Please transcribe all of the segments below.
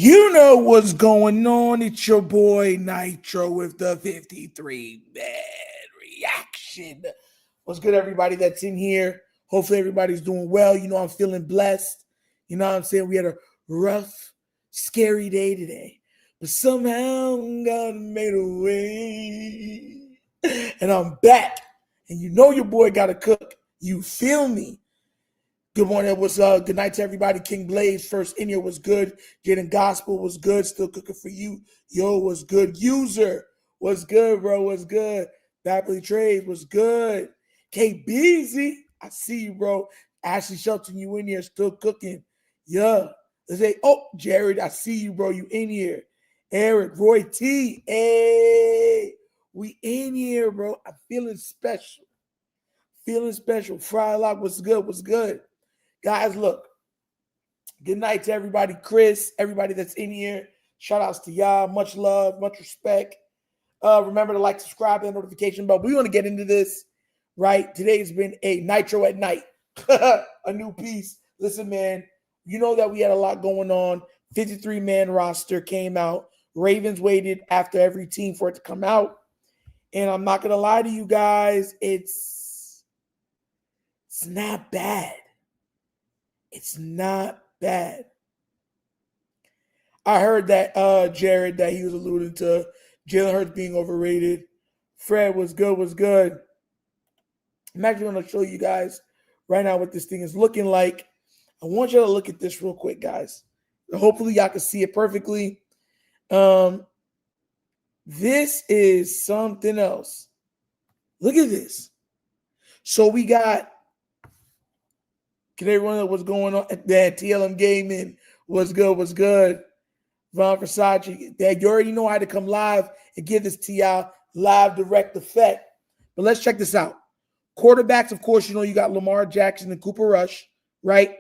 You know what's going on. It's your boy Nitro with the 53-man reaction. What's good, everybody that's in here? Hopefully everybody's doing well. You know, I'm feeling blessed. You know what I'm saying? We had a rough, scary day today. But somehow God made a way. And I'm back. And you know your boy got to cook. You feel me? Good morning. What's up? Good night to everybody. King Blaze first in here was good. Jaden Gospel was good. Still cooking for you. Yo was good. User was good, bro. Was good. Bapley Trades was good. K Beezy, I see you, bro. Ashley Shelton, you in here still cooking. Yeah. Let's say, oh, Jared, I see you, bro. You in here. Eric, Roy T. Hey, we in here, bro. I'm feeling special. Feeling special. Fry Lock was good. Was good. Guys, look, good night to everybody. Chris, everybody that's in here. Shout outs to y'all. Much love, much respect. Remember to like, subscribe, and notification bell. We want to get into this, right? Today's been a Nitro at Night, a new piece. Listen, man, you know that we had a lot going on. 53-man roster came out. Ravens waited after every team for it to come out. And I'm not going to lie to you guys, it's not bad. It's not bad. I heard that Jared, that he was alluding to Jalen Hurts being overrated. Fred was good, was good. I'm actually going to show you guys right now what this thing is looking like. I want you to look at this real quick, guys. Hopefully y'all can see it perfectly. This is something else. Look at this. So we got, can everyone know what's going on? That TLM Gaming was good, was good. Von Versace, that you already know how to come live and give this to y'all live direct effect. But let's check this out. Quarterbacks, of course, you know you got Lamar Jackson and Cooper Rush, right?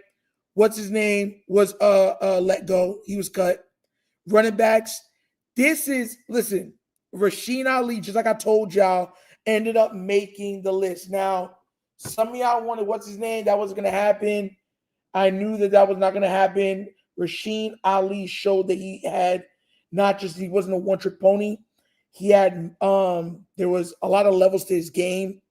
What's his name was let go. He was cut. Running backs. This is, listen, Rasheen Ali, just like I told y'all, ended up making the list. Now, some of y'all wanted, what's his name? That wasn't going to happen. I knew that was not going to happen. Rasheen Ali showed that he had not just, he wasn't a one-trick pony. He had, there was a lot of levels to his game.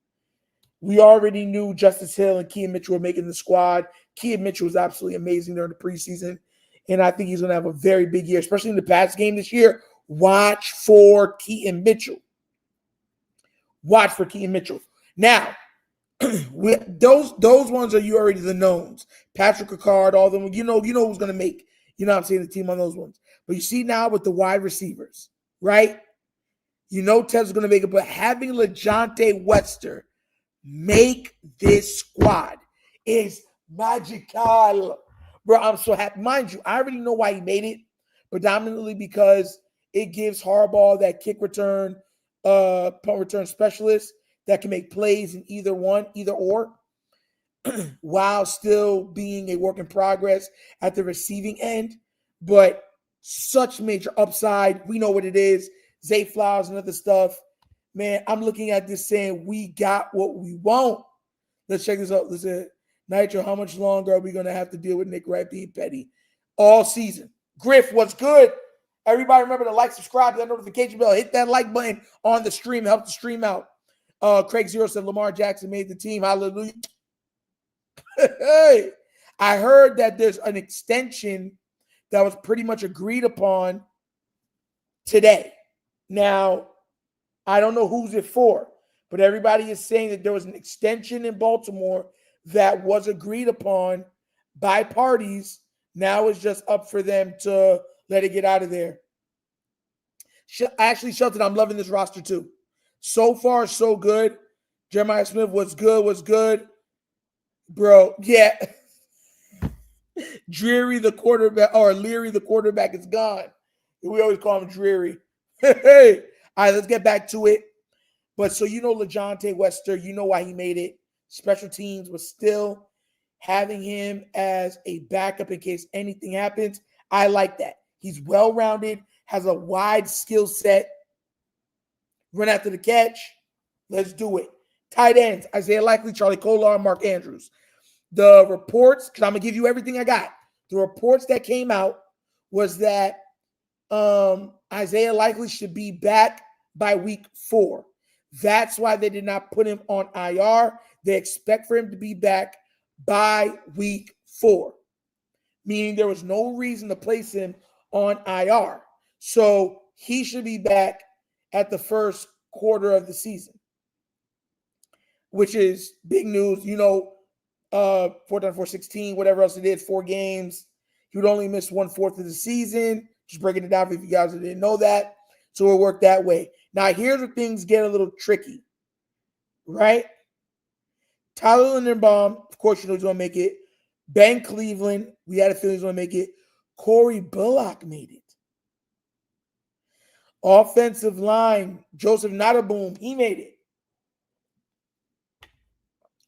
We already knew Justice Hill and Keaton Mitchell were making the squad. Keaton Mitchell was absolutely amazing during the preseason. And I think he's going to have a very big year, especially in the pass game this year. Watch for Keaton Mitchell. Watch for Keaton Mitchell. Now, those ones are you already the knowns. Patrick Ricard, all of them. You know who's going to make, you know what I'm saying, the team on those ones. But you see now with the wide receivers, right? You know Ted's going to make it, but having LeJohntay Webster make this squad is magical. Bro, I'm so happy. Mind you, I already know why he made it, predominantly because it gives Harbaugh that kick return, punt return specialist that can make plays in either or, while still being a work in progress at the receiving end. But such major upside. We know what it is. Zay Flowers and other stuff. Man, I'm looking at this saying we got what we want. Let's check this out. Listen, Nitro, how much longer are we going to have to deal with Nick Wright being petty? All season. Griff, what's good? Everybody remember to like, subscribe, that notification bell. Hit that like button on the stream. Help the stream out. Craig Zero said Lamar Jackson made the team. Hallelujah. Hey, I heard that there's an extension that was pretty much agreed upon today. Now, I don't know who's it for, but everybody is saying that there was an extension in Baltimore that was agreed upon by parties. Now it's just up for them to let it get out of there. Ashley Shelton, I'm loving this roster too. So far, so good. Jeremiah Smith was good. Bro, yeah. Dreary, the quarterback, or Leary, the quarterback, is gone. We always call him Dreary. Hey, all right, let's get back to it. But so you know LeJohntay Webster, you know why he made it. Special teams was still having him as a backup in case anything happens. I like that. He's well-rounded, has a wide skill set. Run after the catch. Let's do it. Tight ends, Isaiah Likely, Charlie Kolar, Mark Andrews. The reports, because I'm going to give you everything I got. The reports that came out was that Isaiah likely should be back by week 4. That's why they did not put him on IR. They expect for him to be back by week 4, meaning there was no reason to place him on IR. So he should be back at the first quarter of the season, which is big news. 4 times 4, 16, whatever else it is, 4 games. He would only miss 1/4 of the season. Just breaking it down for you guys that didn't know that. So it'll work that way. Now, here's where things get a little tricky, right? Tyler Linderbaum, of course, he's going to make it. Ben Cleveland, we had a feeling he was going to make it. Corey Bullock made it. Offensive line, Joseph Notaboom, he made it.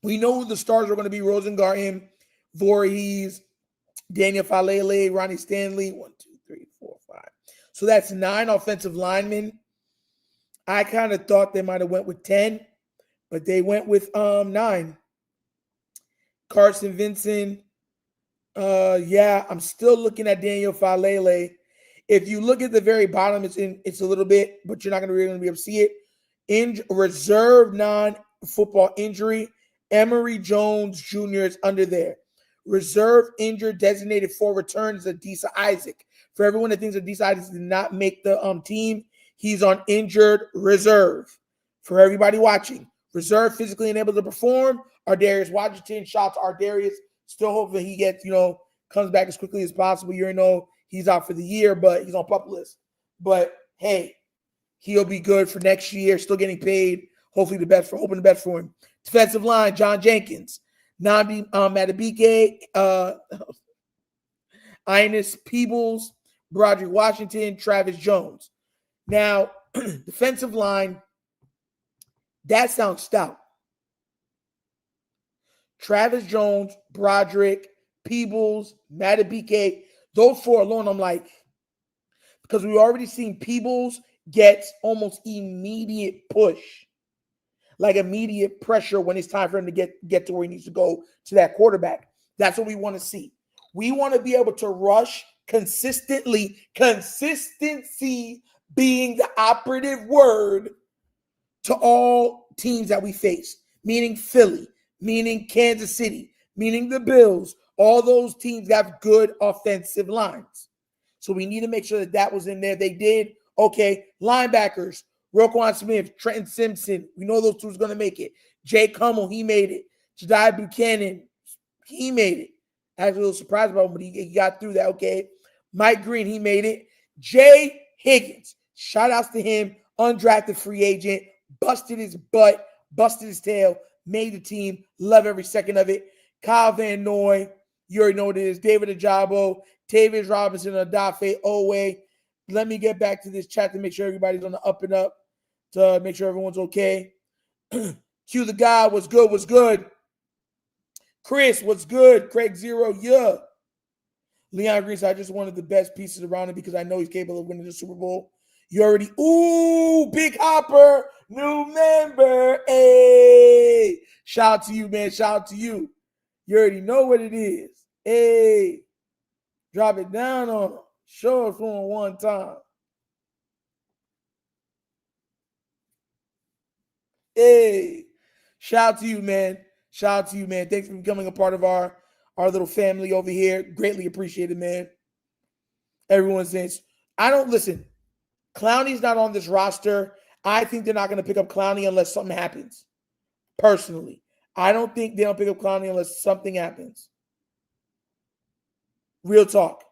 We know who the stars are going to be: Rosengarten, Voorhees, Daniel Falele, Ronnie Stanley. 1, 2, 3, 4, 5. So that's 9 offensive linemen. I kind of thought they might have went with 10, but they went with 9. Carson Vincent. I'm still looking at Daniel Falele. If you look at the very bottom, it's a little bit, but you're not going to really be able to see it. In reserve non-football injury, Emory Jones Jr. is under there. Reserve injured designated for return is Adisa Isaac. For everyone that thinks Adisa Isaac did not make the team, he's on injured reserve. For everybody watching, reserve physically unable to perform, Ardarius Washington. Shout to Ardarius. Still hoping he gets, comes back as quickly as possible. You know he's out for the year, but he's on PUP list. But hey, he'll be good for next year. Still getting paid. Hoping the best for him. Defensive line, John Jenkins, Nnamdi Madubuike, Ines Peebles, Broderick Washington, Travis Jones. Now, defensive line, that sounds stout. Travis Jones, Broderick, Peebles, Madubuike, those 4 alone, I'm like, because we've already seen Peebles get almost immediate push, like immediate pressure when it's time for him to get to where he needs to go to that quarterback. That's what we want to see. We want to be able to rush consistently, consistency being the operative word, to all teams that we face, meaning Philly, meaning Kansas City, meaning the Bills. All those teams have good offensive lines. So we need to make sure that was in there. They did. Okay, linebackers, Roquan Smith, Trenton Simpson. We know those 2 is going to make it. Jake Hummel, he made it. Jediah Buchanan, he made it. I was a little surprised about him, but he got through that. Okay. Mike Green, he made it. Jay Higgins, shout outs to him. Undrafted free agent, busted his butt, busted his tail, made the team. Love every second of it. Kyle Van Noy, you already know what it is. David Ajabo, Tavius Robinson, Adafe Owe. Let me get back to this chat to make sure everybody's on the up and up, to make sure everyone's okay. Q the guy, what's good? Chris, what's good? Craig Zero, yeah. Leon Green said, I just wanted the best pieces around him because I know he's capable of winning the Super Bowl. You already, Big Hopper, new member. Hey, shout out to you, man. Shout out to you. You already know what it is. Hey, drop it down on him. Show it for him one time. Hey, shout out to you, man. Shout out to you, man. Thanks for becoming a part of our little family over here. Greatly appreciated, man. Everyone says, listen. Clowney's not on this roster. I think they're not going to pick up Clowney unless something happens. Personally, I don't think they don't pick up Clowney unless something happens. Real talk.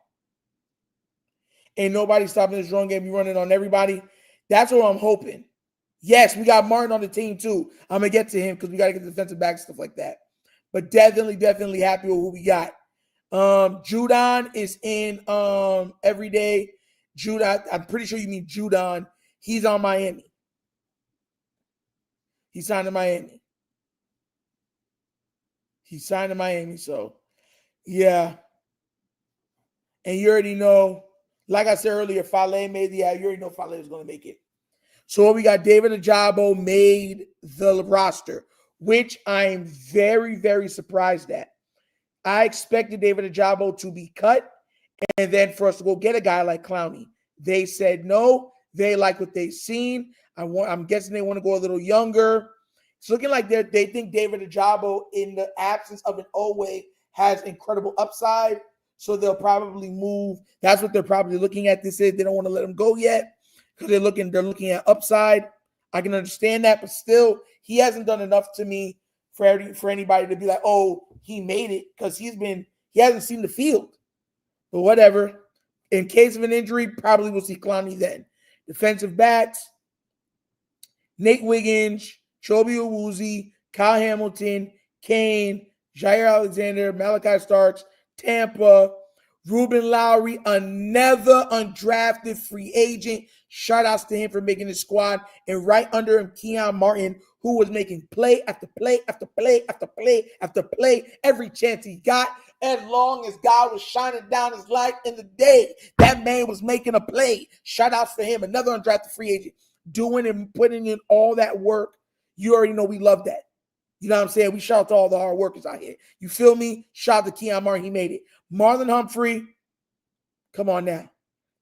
Ain't nobody stopping this run game. You running on everybody. That's what I'm hoping. Yes, we got Martin on the team too. I'm going to get to him because we got to get the defensive back, stuff like that. But definitely happy with who we got. Judon is in every day. Judon, I'm pretty sure you mean Judon. He's on Miami. He signed to Miami. So yeah. And you already know, like I said earlier, Fale made you already know Fale was going to make it. So we got David Ajabo made the roster, which I'm very, very surprised at. I expected David Ajabo to be cut and then for us to go get a guy like Clowney. They said no. They like what they've seen. I'm guessing they want to go a little younger. It's looking like they think David Ajabo, in the absence of an Owe, has incredible upside. So they'll probably move. That's what they're probably looking at. They don't want to let him go yet because they're looking at upside. I can understand that, but still, he hasn't done enough to me for anybody to be like, oh, he made it, because he hasn't seen the field. But whatever. In case of an injury, probably we'll see Clowney then. Defensive backs, Nate Wiggins, Chobi Awuzie, Kyle Hamilton, Kane, Jair Alexander, Malachi Starks, Tampa, Ruben Lowry, another undrafted free agent. Shout outs to him for making the squad. And right under him, Keon Martin, who was making play after play after play after play after play every chance he got. As long as God was shining down his light in the day, that man was making a play. Shout outs for him, another undrafted free agent, doing and putting in all that work. You already know we love that. You know what I'm saying? We shout out to all the hard workers out here. You feel me? Shout out to Keon Martin. He made it. Marlon Humphrey, come on now.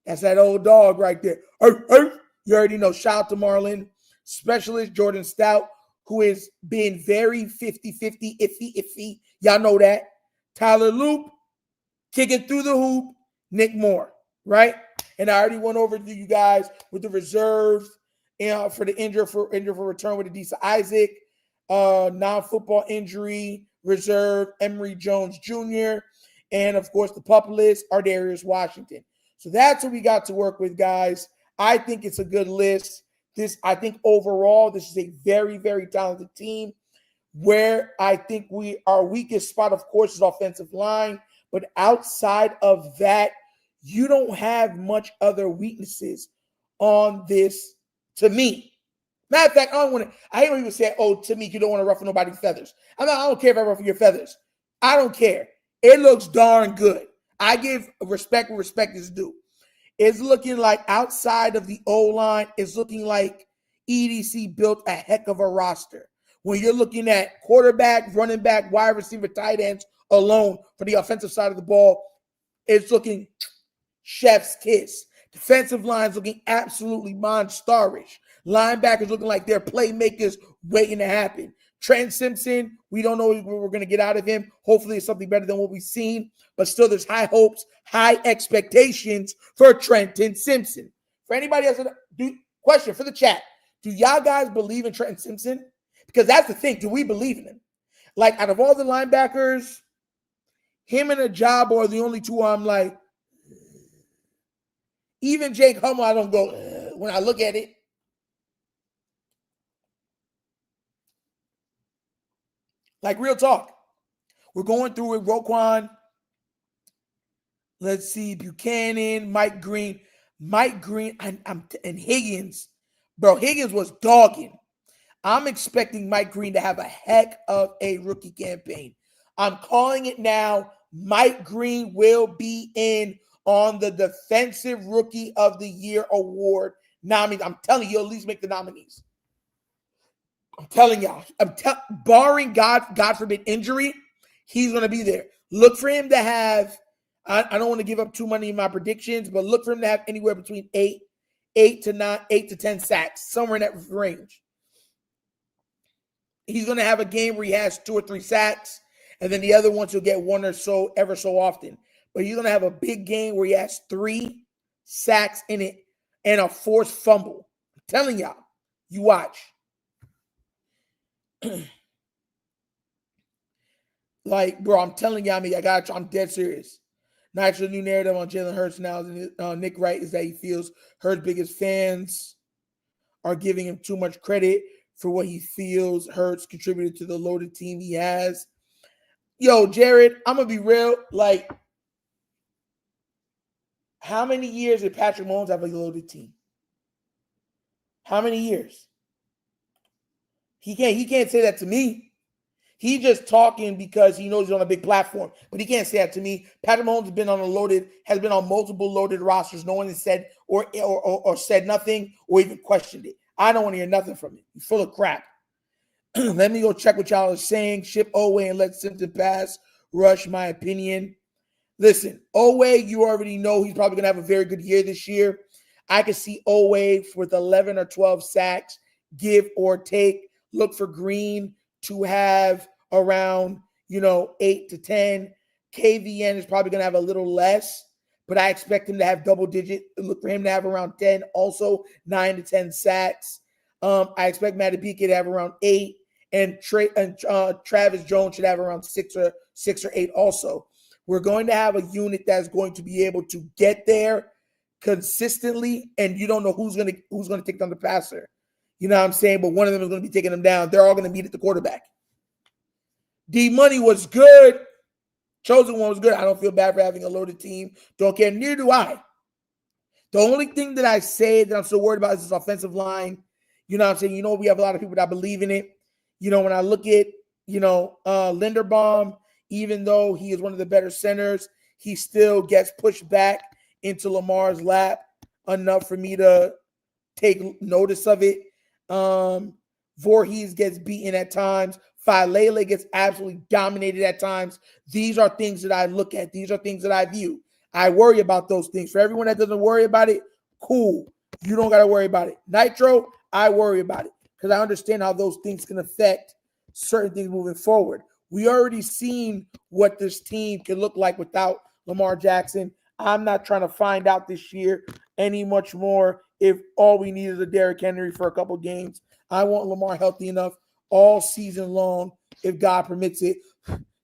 That's that old dog right there. You already know. Shout out to Marlon. Specialist Jordan Stout, who is being very 50-50, iffy. Y'all know that. Tyler Loop, kicking through the hoop. Nick Moore, right? And I already went over to you guys with the reserves for the injury for return with Adisa Isaac, non-football injury reserve, Emory Jones Jr., and of course the pup list, Ardarius Washington. So that's what we got to work with, guys. I think it's a good list. I think overall, this is a very, very talented team. Where I think our weakest spot, of course, is offensive line. But outside of that, you don't have much other weaknesses on this, to me. Matter of fact, I don't even say, to me, you don't want to ruffle nobody's feathers. I don't care if I ruffle your feathers. I don't care. It looks darn good. I give respect where respect is due. It's looking like outside of the O-line, it's looking like EDC built a heck of a roster. When you're looking at quarterback, running back, wide receiver, tight ends alone for the offensive side of the ball, it's looking chef's kiss. Defensive line's looking absolutely monstarish. Linebackers looking like they're playmakers waiting to happen. Trent Simpson, we don't know what we're going to get out of him. Hopefully it's something better than what we've seen. But still, there's high hopes, high expectations for Trenton Simpson. For anybody else, question for the chat. Do y'all guys believe in Trenton Simpson? Because that's the thing. Do we believe in him? Like, out of all the linebackers, him and Ajabo are the only two I'm like, even Jake Hummel, I don't go, when I look at it. Like, real talk. We're going through with Roquan. Let's see, Buchanan, Mike Green, and Higgins. Bro, Higgins was dogging. I'm expecting Mike Green to have a heck of a rookie campaign. I'm calling it now. Mike Green will be in on the Defensive Rookie of the Year award nominees. I'm telling you, at least make the nominees. I'm telling y'all. Barring God forbid injury, he's going to be there. Look for him to have, I don't want to give up too many in my predictions, but look for him to have anywhere between 8 to 10 sacks, somewhere in that range. He's going to have a game where he has 2 or 3 sacks, and then the other ones he'll get 1 or so ever so often. But he's going to have a big game where he has 3 sacks in it and a forced fumble. I'm telling y'all, you watch. Like, bro, I'm telling y'all, I'm dead serious. Nitro new narrative on Jalen Hurts now. Nick Wright is that he feels Hurts' biggest fans are giving him too much credit for what he feels Hurts contributed to the loaded team he has. Yo, Jared, I'm going to be real. Like, how many years did Patrick Mahomes have a loaded team? How many years? He can't say that to me. He's just talking because he knows he's on a big platform. But he can't say that to me. Patrick Mahomes has been on multiple loaded rosters. No one has said or said nothing or even questioned it. I don't want to hear nothing from it. He's full of crap. Let me go check what y'all are saying. Ship Owe and let Simpson pass. Rush, my opinion. Listen, Owe, you already know he's probably going to have a very good year this year. I could see Oweh with 11 or 12 sacks, give or take. Look for Green to have around, 8 to 10. KVN is probably going to have a little less, but I expect him to have double digit. Look for him to have around 10, also 9 to 10 sacks. I expect Madubuike to have around 8, and Travis Jones should have around 6 or 8 also. We're going to have a unit that's going to be able to get there consistently, and you don't know who's going to take down the passer. You know what I'm saying? But one of them is going to be taking them down. They're all going to meet at the quarterback. D Money was good. Chosen One was good. I don't feel bad for having a loaded team. Don't care. Neither do I. The only thing that I say that I'm still worried about is this offensive line. You know what I'm saying? We have a lot of people that believe in it. When I look at, Linderbaum, even though he is one of the better centers, he still gets pushed back into Lamar's lap enough for me to take notice of it. Voorhees gets beaten at times. Falele gets absolutely dominated at times. These are things that I look at. These are things that I view. I worry about those things. For everyone that doesn't worry about it, cool. You don't got to worry about it. Nitro, I worry about it because I understand how those things can affect certain things moving forward. We already seen what this team can look like without Lamar Jackson. I'm not trying to find out this year any much more if all we need is a Derrick Henry for a couple games. I want Lamar healthy enough all season long, if God permits it,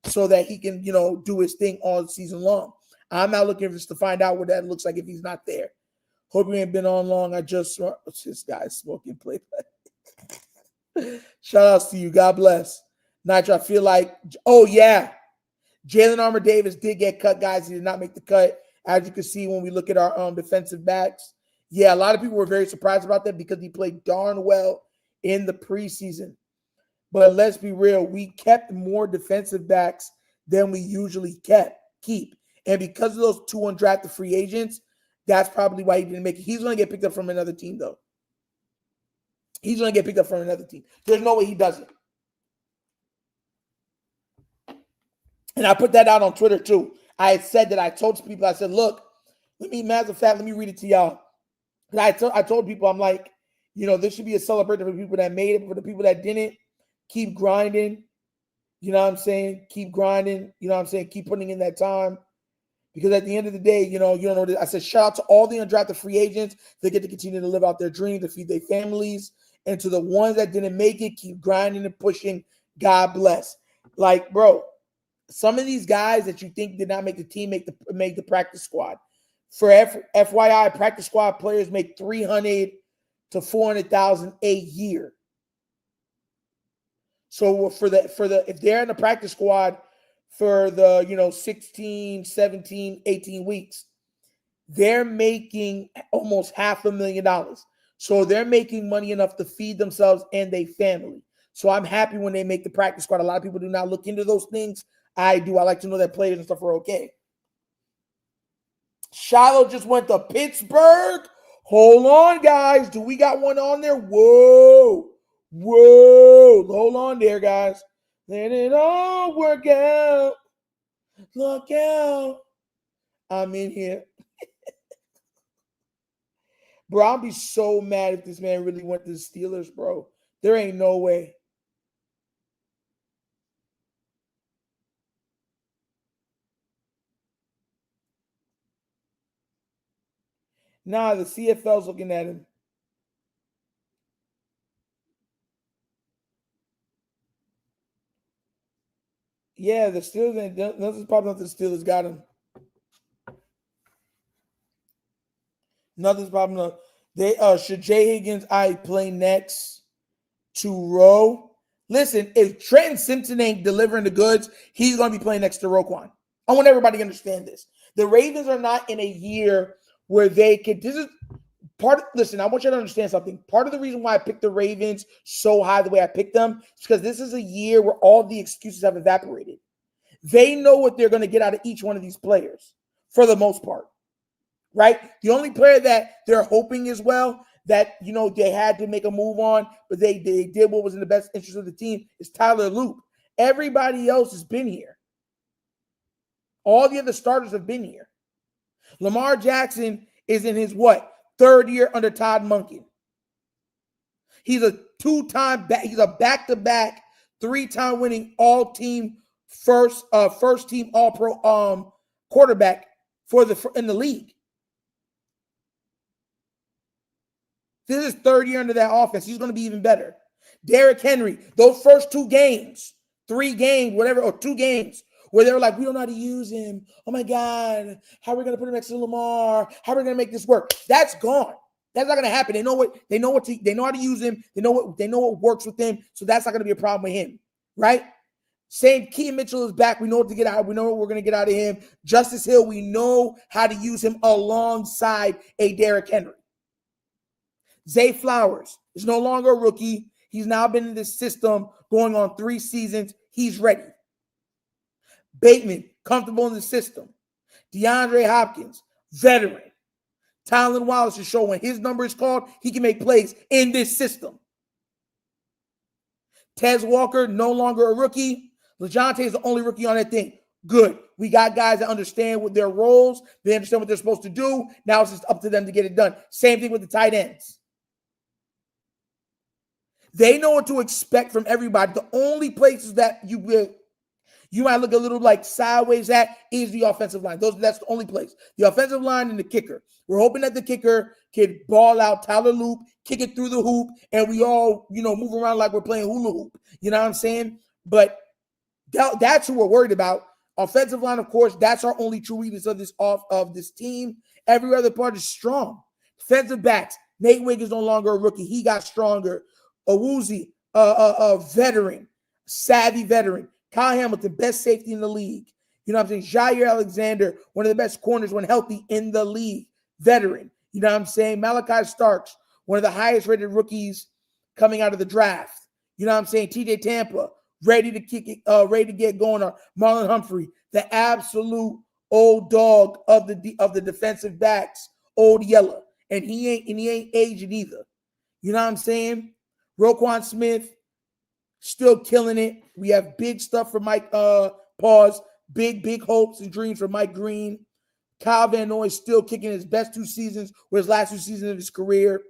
so that he can, do his thing all season long. I'm not looking just to find out what that looks like if he's not there. Hope you ain't been on long. I just saw this guy smoking play. Shout outs to you. God bless. Nitro, I feel like, oh yeah, Jalen Armour Davis did get cut, guys. He did not make the cut. As you can see when we look at our defensive backs. Yeah, a lot of people were very surprised about that because he played darn well in the preseason. But let's be real, we kept more defensive backs than we usually keep. And because of those 2 undrafted free agents, that's probably why he didn't make it. He's going to get picked up from another team, though. He's going to get picked up from another team. There's no way he doesn't. And I put that out on Twitter, too. I had said that I told people, I said, look, matter of fact, let me read it to y'all. I told people, I'm like, this should be a celebration for the people that made it, but for the people that didn't, keep grinding. You know what I'm saying? Keep grinding. You know what I'm saying? Keep putting in that time. Because at the end of the day, you don't know. I said, shout out to all the undrafted free agents. They get to continue to live out their dreams, to feed their families. And to the ones that didn't make it, keep grinding and pushing. God bless. Like, bro, some of these guys that you think did not make the team make the practice squad. For FYI, practice squad players make $300,000 to $400,000 a year. So if they're in the practice squad for the 16, 17, 18 weeks, they're making almost $500,000. So they're making money enough to feed themselves and their family. So I'm happy when they make the practice squad. A lot of people do not look into those things. I do. I like to know that players and stuff are okay. Shiloh just went to Pittsburgh. Hold on, guys. Do we got one on there? Whoa. Hold on there, guys. Let it all work out. Look out. I'm in here. Bro, I'll be so mad if this man really went to the Steelers, bro. There ain't no way. Nah, the CFL's looking at him. Yeah, the Steelers, nothing's popping up. The Steelers got him. Nothing's popping up. They should Jay Higgins play next to Rowe. Listen, if Trenton Simpson ain't delivering the goods, he's gonna be playing next to Roquan. I want everybody to understand this. The Ravens are not in a year where they could. This is listen, I want you to understand something. Part of the reason why I picked the Ravens so high the way I picked them is because this is a year where all the excuses have evaporated. They know what they're going to get out of each one of these players for the most part, right? The only player that they're hoping as well that, they had to make a move on, but they did what was in the best interest of the team is Tyler Loop. Everybody else has been here. All the other starters have been here. Lamar Jackson is in his third year under Todd Monken. He's a two-time back. He's a back-to-back, three-time winning all-team first team All-Pro quarterback in the league. This is his third year under that offense. He's going to be even better. Derrick Henry, those first 2 games, 3 games, whatever, or 2 games, where they were like, we don't know how to use him. Oh my God, how are we going to put him next to Lamar? How are we going to make this work? That's gone. That's not going to happen. They know how to use him. They know what works with him. So that's not going to be a problem with him, right? Same. Keaton Mitchell is back. We know what to get out. We know what we're going to get out of him. Justice Hill, we know how to use him alongside a Derrick Henry. Zay Flowers is no longer a rookie. He's now been in this system going on 3 seasons. He's ready. Bateman, comfortable in the system. DeAndre Hopkins, veteran. Tylan Wallace is showing when his number is called, he can make plays in this system. Tez Walker, no longer a rookie. LeJounte is the only rookie on that thing. Good. We got guys that understand what their roles. They understand what they're supposed to do. Now it's just up to them to get it done. Same thing with the tight ends. They know what to expect from everybody. The only places that you might look a little like sideways at is the offensive line. That's the only place. The offensive line and the kicker. We're hoping that the kicker can ball out Tyler Loop, kick it through the hoop, and we all, move around like we're playing hula hoop. You know what I'm saying? But that's who we're worried about. Offensive line, of course, that's our only true weakness of this team. Every other part is strong. Defensive backs. Nate Wigg is no longer a rookie. He got stronger. Awuzie, a veteran, savvy veteran. Kyle Hamilton, best safety in the league. You know what I'm saying? Jair Alexander, one of the best corners when healthy in the league. Veteran. You know what I'm saying? Malachi Starks, one of the highest rated rookies coming out of the draft. You know what I'm saying? TJ Tampa, ready to kick it, ready to get going on. Marlon Humphrey, the absolute old dog of the defensive backs, old yellow. And he ain't aging either. You know what I'm saying? Roquan Smith, still killing it. We have big stuff for Mike big hopes and dreams for Mike Green. Kyle Van Noy still kicking his best 2 seasons with his last 2 seasons of his career.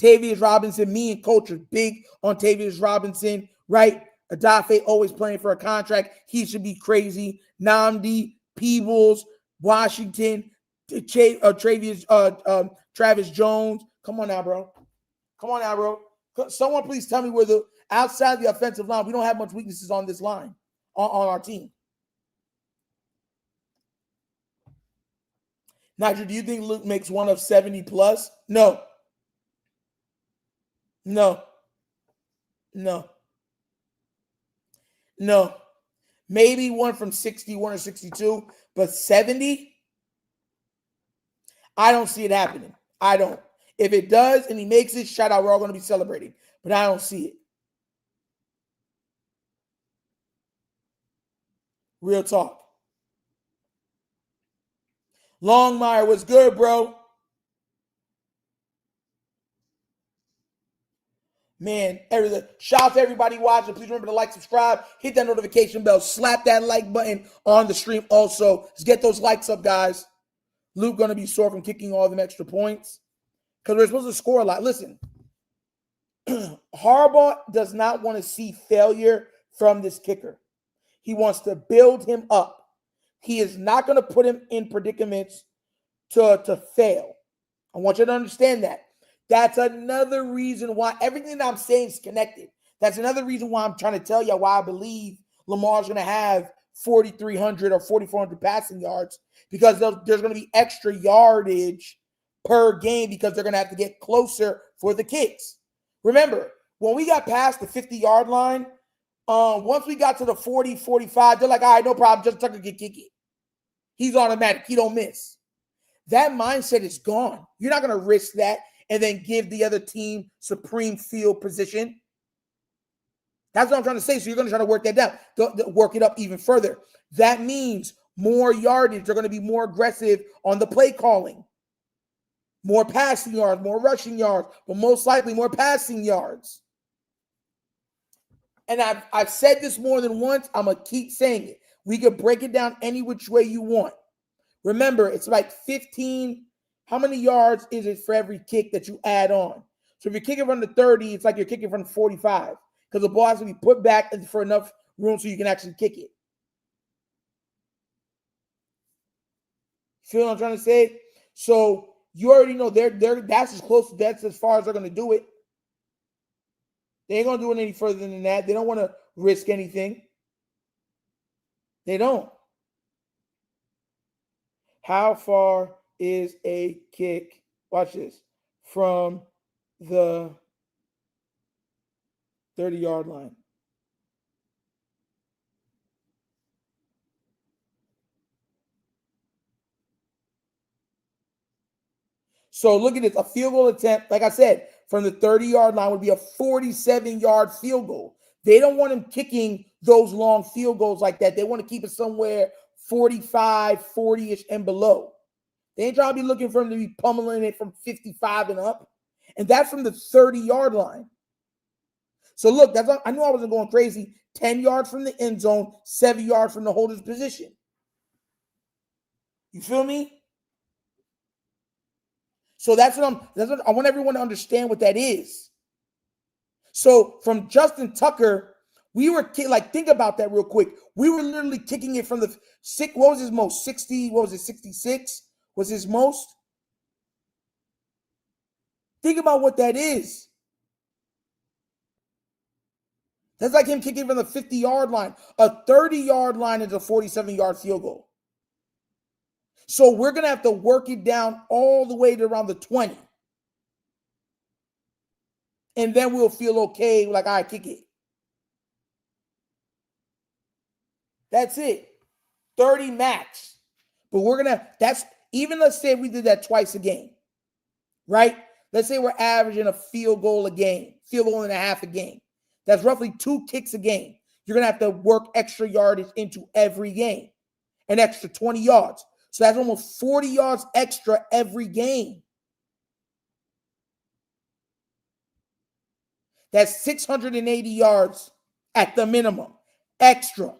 Tavius Robinson, me and Coach are big on Tavius Robinson, right? Adafe always playing for a contract. He should be crazy. Nnamdi, Peebles, Washington, Travis Jones. Come on now, bro. Someone please tell me where outside the offensive line, we don't have much weaknesses on this line, on our team. Nigel, do you think Luke makes one of 70 plus? No. Maybe one from 61 or 62, but 70? I don't see it happening. I don't. If it does and he makes it, shout out, we're all going to be celebrating. But I don't see it. Real talk. Longmire, what's good, bro? Man, shout out to everybody watching. Please remember to like, subscribe, hit that notification bell, slap that like button on the stream also. Let's get those likes up, guys. Luke going to be sore from kicking all them extra points because we're supposed to score a lot. Listen, Harbaugh does not want to see failure from this kicker. He wants to build him up. He is not going to put him in predicaments to fail. I want you to understand that. That's another reason why everything that I'm saying is connected. That's another reason why I'm trying to tell you why I believe Lamar's going to have 4,300 or 4,400 passing yards, because there's going to be extra yardage per game because they're going to have to get closer for the kicks. Remember, when we got past the 50-yard line, once we got to the 40, 45, they're like, all right, no problem. Justin Tucker can kick it. He's automatic. He don't miss. That mindset is gone. You're not going to risk that and then give the other team supreme field position. That's what I'm trying to say. So you're going to try to work that down, work it up even further. That means more yardage. They're going to be more aggressive on the play calling. More passing yards, more rushing yards, but most likely more passing yards. And I've said this more than once. I'm going to keep saying it. We could break it down any which way you want. Remember, it's like 15 How many yards is it for every kick that you add on? So if you're kicking from the 30, it's like you're kicking from the 45 because the ball has to be put back for enough room so you can actually kick it. Feel what I'm trying to say? So you already know that's as far as they're going to do it. They ain't going to do it any further than that. They don't want to risk anything. They don't. How far is a kick? Watch this. From the 30-yard line. So look at this. A field goal attempt, like I said, from the 30-yard line would be a 47-yard field goal. They don't want him kicking those long field goals like that. They want to keep it somewhere 45, 40-ish and below. They ain't trying to be looking for him to be pummeling it from 55 and up. And that's from the 30-yard line. So look, I knew I wasn't going crazy. 10 yards from the end zone, 7 yards from the holder's position. You feel me? So that's what I want everyone to understand what that is. So from Justin Tucker, we were think about that real quick. We were literally kicking it from the what was his most? 60, what was it, 66 was his most? Think about what that is. That's like him kicking from the 50-yard line. A 30-yard line is a 47-yard field goal. So we're going to have to work it down all the way to around the 20. And then we'll feel okay, like, all right, kick it. That's it. 30 max. But we're going to, let's say we did that twice a game, right? Let's say we're averaging a field goal and a half a game. That's roughly 2 kicks a game. You're going to have to work extra yardage into every game, an extra 20 yards. So that's almost 40 yards extra every game. That's 680 yards at the minimum, extra.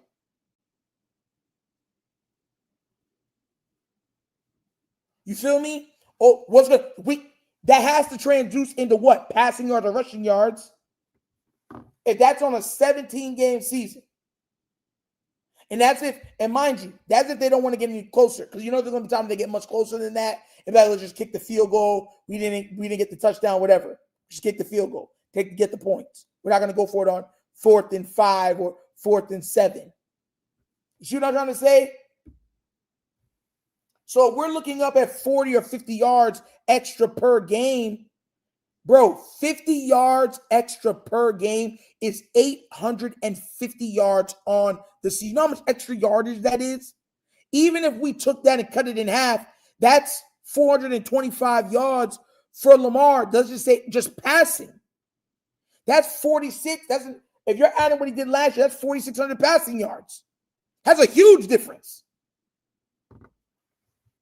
You feel me? Oh, what's good? That has to transduce into what? Passing yards or rushing yards. If that's on a 17-game season. And that's if, and mind you, that's if they don't want to get any closer. Because you know there's going to be times they get much closer than that. And let's just kick the field goal. We didn't get the touchdown, whatever. Just kick the field goal. Get the points. We're not going to go for it on 4th and 5 or 4th and 7. You see what I'm trying to say? So if we're looking up at 40 or 50 yards extra per game, bro, 50 yards extra per game is 850 yards on the season. You know how much extra yardage that is? Even if we took that and cut it in half, that's 425 yards for Lamar. Doesn't say just passing. That's 46. If you're adding what he did last year, that's 4,600 passing yards. That's a huge difference.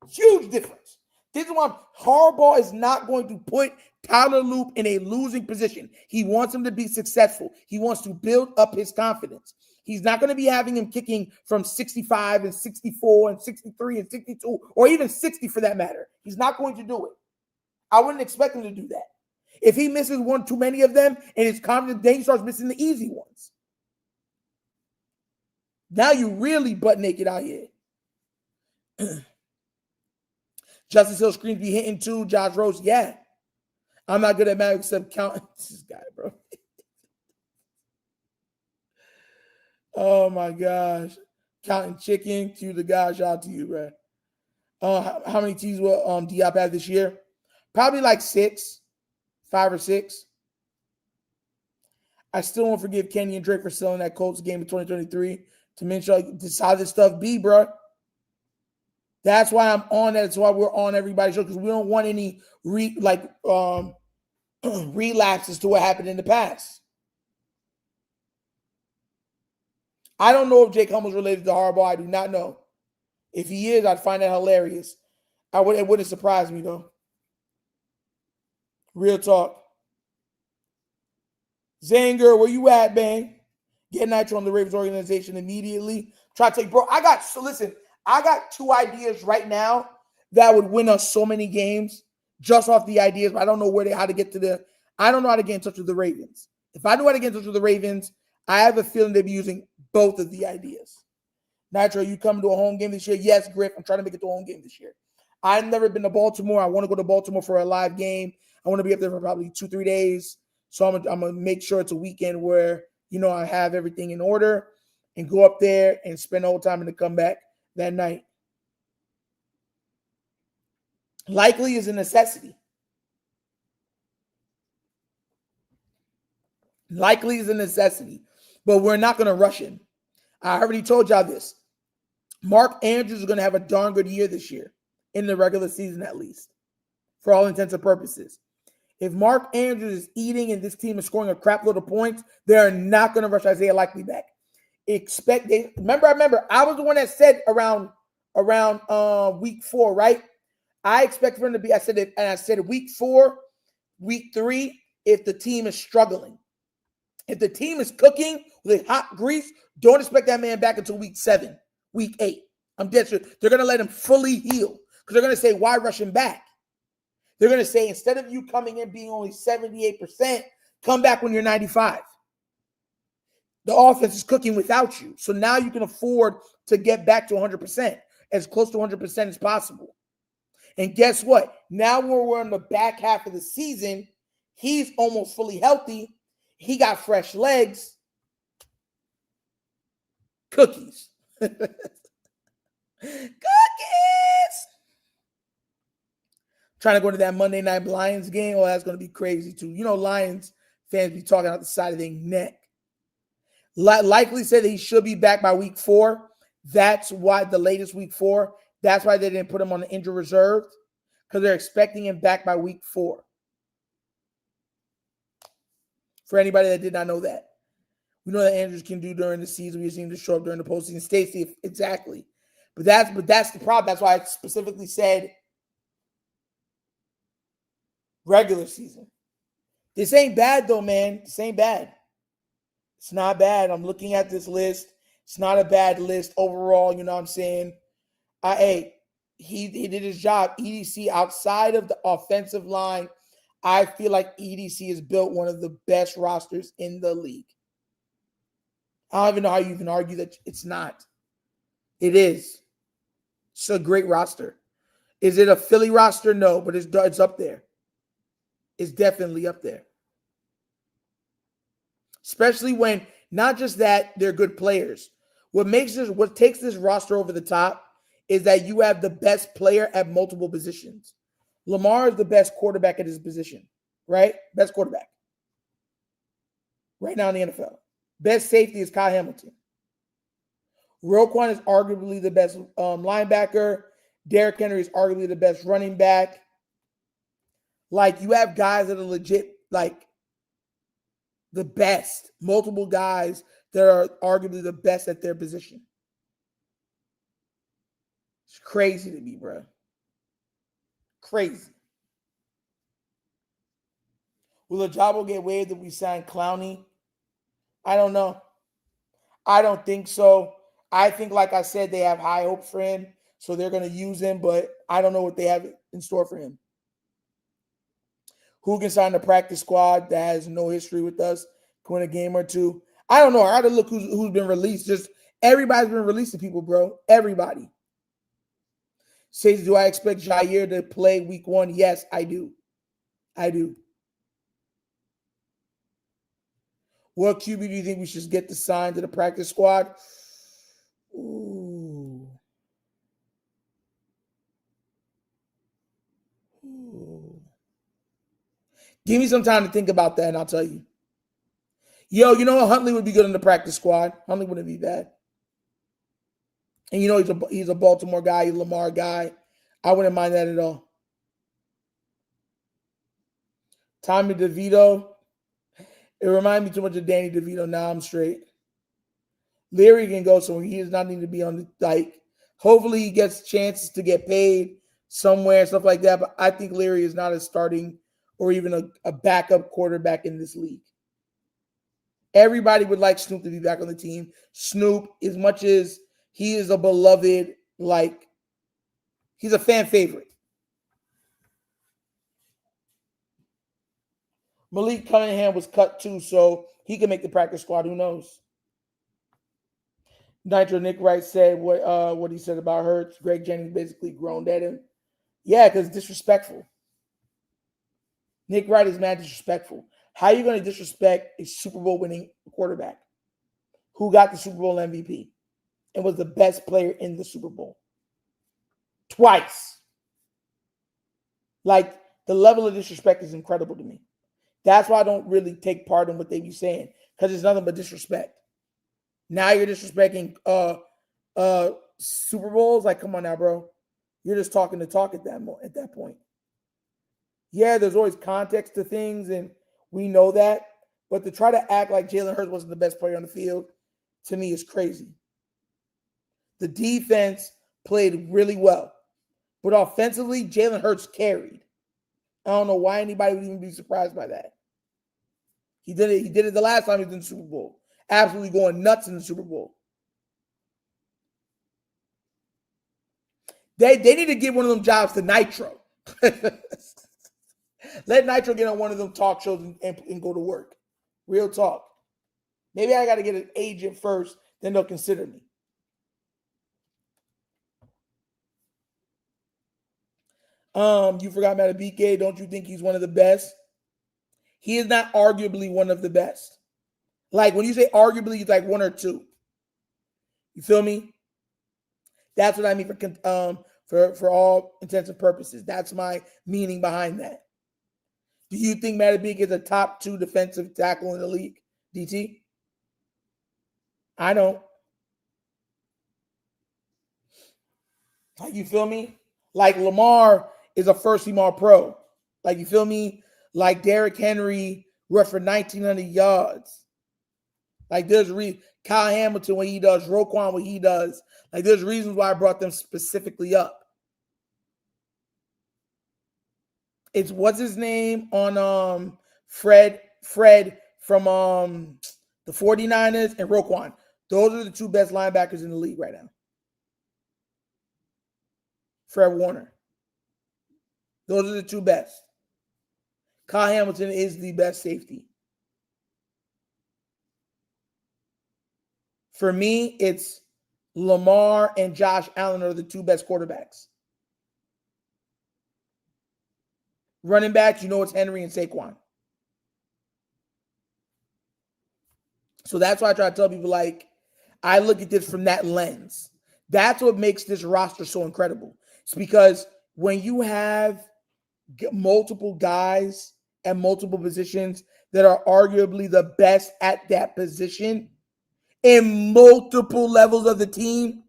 Huge difference. This is why Harbaugh is not going to put Tyler Loop in a losing position. He wants him to be successful. He wants to build up his confidence. He's not going to be having him kicking from 65 and 64 and 63 and 62 or even 60 for that matter. He's not going to do it. I wouldn't expect him to do that. If he misses one too many of them and his confidence, then he starts missing the easy ones. Now you really butt naked out here. Justice Hill screens be hitting too. Josh Rose, yeah. I'm not good at math except counting. This guy, bro. Oh my gosh. Counting chicken to the guy. Shout out to you, bro. How many T's will Diop have this year? Probably like 5 or 6. I still won't forgive Kenny and Drake for selling that Colts game in 2023 to mention this how this stuff be, bro. That's why I'm on that. That's why we're on everybody's show because we don't want any relapses to what happened in the past. I don't know if Jake Hummels related to Harbaugh. I do not know. If he is, I'd find that hilarious. It wouldn't surprise me though. Real talk. Zanger, where you at, man? Get Nitro on the Ravens organization immediately. Try to take, bro. I got 2 ideas right now that would win us so many games just off the ideas, but I don't know how to get to the. I don't know how to get in touch with the Ravens. If I knew how to get in touch with the Ravens, I have a feeling they'd be using both of the ideas. Nitro, you come to a home game this year? Yes, Griff. I'm trying to make it to a home game this year. I've never been to Baltimore. I want to go to Baltimore for a live game. I want to be up there for probably 2-3 days. So I'm going to make sure it's a weekend where, I have everything in order and go up there and spend the whole time and then come back that night. Likely is a necessity. Likely is a necessity. But we're not going to rush him. I already told y'all this. Mark Andrews is going to have a darn good year this year, in the regular season at least, for all intents and purposes. If Mark Andrews is eating and this team is scoring a crap load of points, they're not going to rush Isaiah Likely back. Remember, I was the one that said around week 4, right? I expect for him to be, I said week 4, week 3, if the team is struggling. If the team is cooking with hot grease, don't expect that man back until week 7, week 8. I'm dead sure. They're going to let him fully heal because they're going to say, why rush him back? They're going to say, instead of you coming in being only 78%, come back when you're 95. The offense is cooking without you. So now you can afford to get back to 100%, as close to 100% as possible. And guess what? Now when we're in the back half of the season, he's almost fully healthy. He got fresh legs. Cookies. Cookies. Trying to go to that Monday night Lions game. Oh, that's going to be crazy too. Lions fans be talking out the side of their neck. Likely said that he should be back by week 4. That's why the latest week 4. That's why they didn't put him on the injury reserve, because they're expecting him back by week 4. For anybody that did not know that. We know that Andrews can do during the season. We've seen him to show up during the postseason. Stacy, exactly. But that's the problem. That's why I specifically said regular season. This ain't bad though, man. This ain't bad. It's not bad. I'm looking at this list. It's not a bad list overall. You know what I'm saying? He did his job. EDC outside of the offensive line, I feel like EDC has built one of the best rosters in the league. I don't even know how you can argue that it's not. It is. It's a great roster. Is it a Philly roster? No, but it's up there. It's definitely up there. Especially when, not just that they're good players. What takes this roster over the top is that you have the best player at multiple positions. Lamar is the best quarterback at his position, right? Best quarterback right now in the NFL. Best safety is Kyle Hamilton. Roquan is arguably the best linebacker. Derrick Henry is arguably the best running back. Like, you have guys that are legit, like, the best. Multiple guys that are arguably the best at their position. It's crazy to me, bro. Crazy. Will Ajabo get waived if we sign Clowney? I don't know. I don't think so. I think, like I said, they have high hopes for him, so they're going to use him, but I don't know what they have in store for him. Who can sign the practice squad that has no history with us, can win a game or two? I don't know. I got to look who's been released. Just everybody's been releasing people, bro. Everybody. Says, do I expect Jair to play week 1? Yes, I do. I do. What QB do you think we should get to sign to the practice squad? Ooh. Give me some time to think about that, and I'll tell you. Yo, you know what? Huntley would be good in the practice squad. Huntley wouldn't be bad. And he's a Baltimore guy, he's a Lamar guy. I wouldn't mind that at all. Tommy DeVito. It reminds me too much of Danny DeVito. Now I'm straight. Leary can go somewhere. He does not need to be on the like. Hopefully he gets chances to get paid somewhere and stuff like that. But I think Leary is not a starting or even a backup quarterback in this league. Everybody would like Snoop to be back on the team. Snoop, as much as he is a beloved, like, He's a fan favorite. Malik Cunningham was cut too, so he can make the practice squad. Who knows? Nitro Nick Wright said what he said about Hurts. Greg Jennings basically groaned at him. Yeah, because disrespectful. Nick Wright is mad disrespectful. How are you going to disrespect a Super Bowl winning quarterback who got the Super Bowl MVP and was the best player in the Super Bowl? Twice. Like, the level of disrespect is incredible to me. That's why I don't really take part in what they be saying, because it's nothing but disrespect. Now you're disrespecting Super Bowls. Like, come on now, bro. You're just talking to talk at that point. Yeah, there's always context to things, and we know that. But to try to act like Jalen Hurts wasn't the best player on the field, to me, is crazy. The defense played really well. But offensively, Jalen Hurts carried. I don't know why anybody would even be surprised by that. He did it. He did it the last time he was in the Super Bowl. Absolutely going nuts in the Super Bowl. They need to give one of them jobs to Nitro. Let Nitro get on one of them talk shows and go to work. Real talk. Maybe I got to get an agent first, then they'll consider me. You forgot Matabike. Don't you think he's one of the best? He is not arguably one of the best. Like, when you say arguably, it's like one or two. You feel me? That's what I mean for all intents and purposes. That's my meaning behind that. Do you think Matabike is a top 2 defensive tackle in the league, DT? I don't. Like, you feel me? Like, Lamar is a first-team All-Pro. Like, you feel me? Like, Derrick Henry rushed for 1,900 yards. Like, there's Kyle Hamilton, what he does, Roquan, what he does. Like, there's reasons why I brought them specifically up. It's what's his name on Fred from the 49ers and Roquan. Those are the 2 best linebackers in the league right now. Fred Warner. Those are the 2 best. Kyle Hamilton is the best safety. For me, it's Lamar and Josh Allen are the 2 best quarterbacks. Running backs, you know it's Henry and Saquon. So that's why I try to tell people, like, I look at this from that lens. That's what makes this roster so incredible. It's because when you have multiple guys at multiple positions that are arguably the best at that position in multiple levels of the team,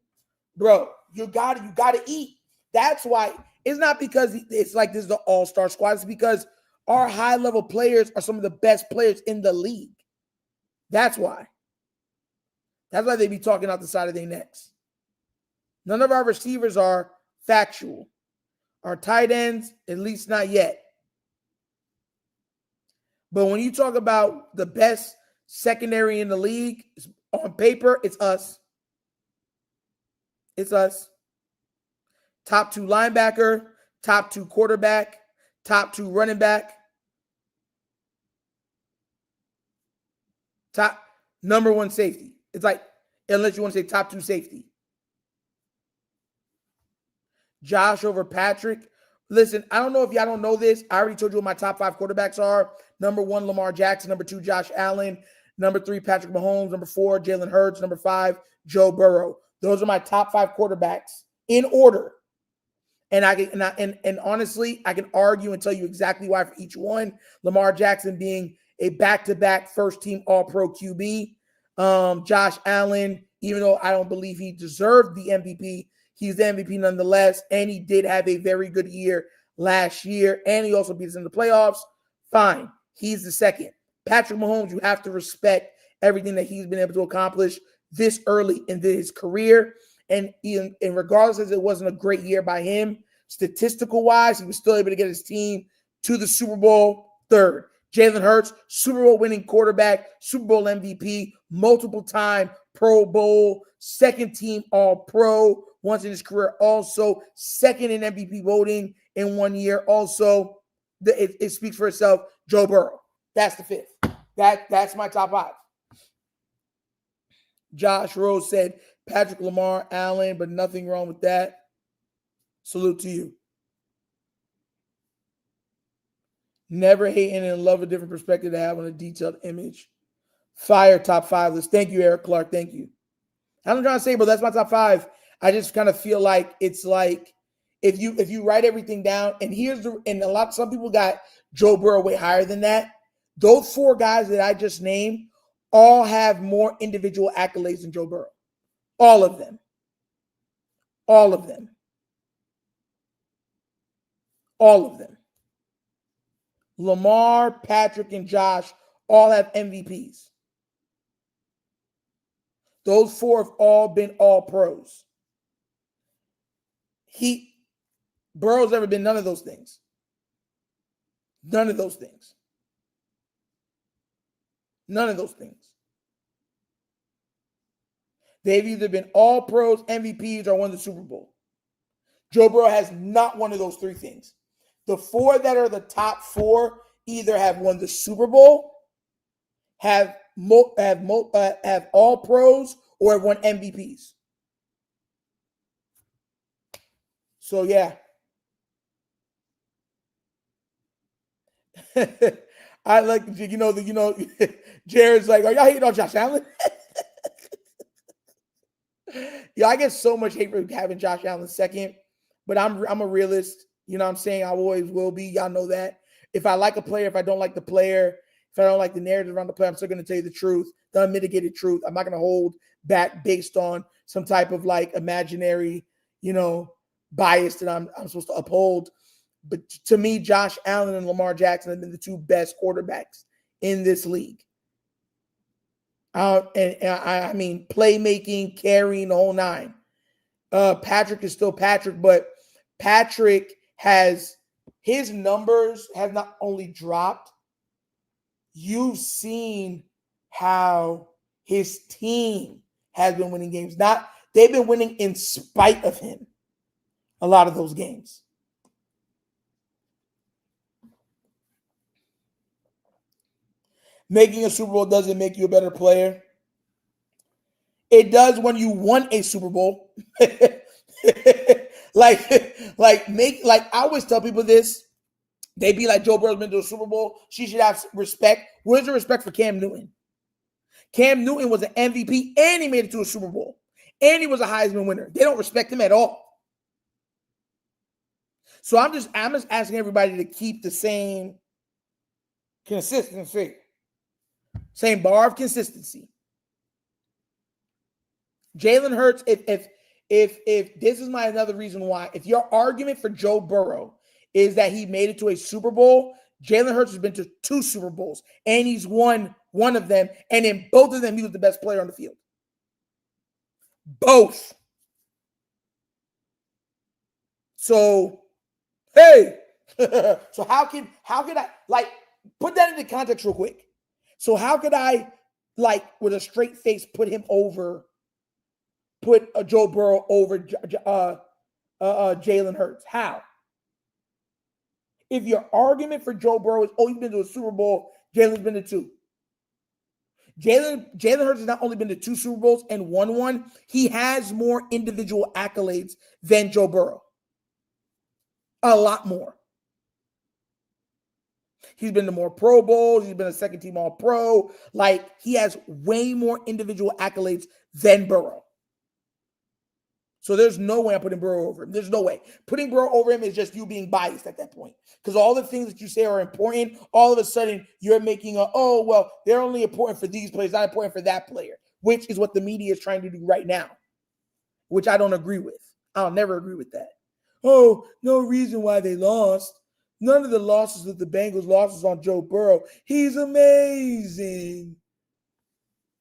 bro, you gotta eat. That's why it's not because it's like this is the all-star squad. It's because our high-level players are some of the best players in the league. That's why. That's why they be talking out the side of their necks. None of our receivers are factual. Our tight ends, at least not yet. But when you talk about the best secondary in the league, on paper, it's us. It's us. Top 2 linebacker, top 2 quarterback, top 2 running back, top number 1 safety. It's like, unless you want to say top 2 safety. Josh over Patrick. Listen, I don't know if y'all don't know this. I already told you what my top 5 quarterbacks are. Number 1, Lamar Jackson. Number 2, Josh Allen. Number 3, Patrick Mahomes. Number 4, Jalen Hurts. Number 5, Joe Burrow. Those are my top 5 quarterbacks in order. And honestly, I can argue and tell you exactly why for each one. Lamar Jackson being a back-to-back first-team All-Pro QB. Josh Allen, even though I don't believe he deserved the MVP, he's the MVP nonetheless, and he did have a very good year last year, and he also beat us in the playoffs. Fine. He's the second. Patrick Mahomes, you have to respect everything that he's been able to accomplish this early in his career. And regardless as it wasn't a great year by him, statistical-wise, he was still able to get his team to the Super Bowl. Third, Jalen Hurts, Super Bowl winning quarterback, Super Bowl MVP, multiple-time Pro Bowl, second-team All-Pro, once in his career. Also, second in MVP voting in 1 year. Also, it speaks for itself. Joe Burrow. That's the fifth. That's my top five. Josh Rose said Patrick, Lamar, Allen, but nothing wrong with that. Salute to you. Never hating and love a different perspective to have on a detailed image. Fire top five list. Thank you, Eric Clark. Thank you. I'm trying to say, but that's my top five. I just kind of feel like it's like if you write everything down, and some people got Joe Burrow way higher than that. Those four guys that I just named all have more individual accolades than Joe Burrow. All of them. All of them. All of them. Lamar, Patrick, and Josh all have MVPs. Those four have all been all pros. Burrow's never been none of those things. None of those things. None of those things. They've either been all pros, MVPs, or won the Super Bowl. Joe Burrow has not one of those three things. The four that are the top four either have won the Super Bowl, have all pros, or have won MVPs. So yeah. I like, Jared's like, are y'all hating on Josh Allen? Yeah, I get so much hate for having Josh Allen second, but I'm a realist. You know what I'm saying? I always will be. Y'all know that. If I like a player, if I don't like the player, if I don't like the narrative around the player, I'm still going to tell you the truth, the unmitigated truth. I'm not going to hold back based on some type of like imaginary, bias that I'm supposed to uphold. But to me, Josh Allen and Lamar Jackson have been the two best quarterbacks in this league. I mean, playmaking, carrying the whole nine. Patrick is still Patrick, but Patrick his numbers have not only dropped, you've seen how his team has been winning games. They've been winning in spite of him. A lot of those games. Making a Super Bowl doesn't make you a better player. It does when you won a Super Bowl. I always tell people this. They be like, Joe Burrow's been to a Super Bowl. She should have respect. Where's the respect for Cam Newton? Cam Newton was an MVP and he made it to a Super Bowl. And he was a Heisman winner. They don't respect him at all. So I'm just asking everybody to keep the same consistency. Same bar of consistency. Jalen Hurts, if this is another reason why, if your argument for Joe Burrow is that he made it to a Super Bowl, Jalen Hurts has been to 2 Super Bowls, and he's won one of them, and in both of them, he was the best player on the field. Both. So, hey, so how could I, put that into context real quick. So how could I, with a straight face, put a Joe Burrow over Jalen Hurts? How? If your argument for Joe Burrow is, he's been to a Super Bowl, Jalen's been to 2. Jalen Hurts has not only been to 2 Super Bowls and won one, he has more individual accolades than Joe Burrow. A lot more. He's been to more Pro Bowls. He's been a second-team All-Pro. He has way more individual accolades than Burrow. So there's no way I'm putting Burrow over him. There's no way. Putting Burrow over him is just you being biased at that point. Because all the things that you say are important, all of a sudden you're making they're only important for these players, not important for that player, which is what the media is trying to do right now, which I don't agree with. I'll never agree with that. Oh, no reason why they lost. None of the losses of the Bengals losses on Joe Burrow. He's amazing.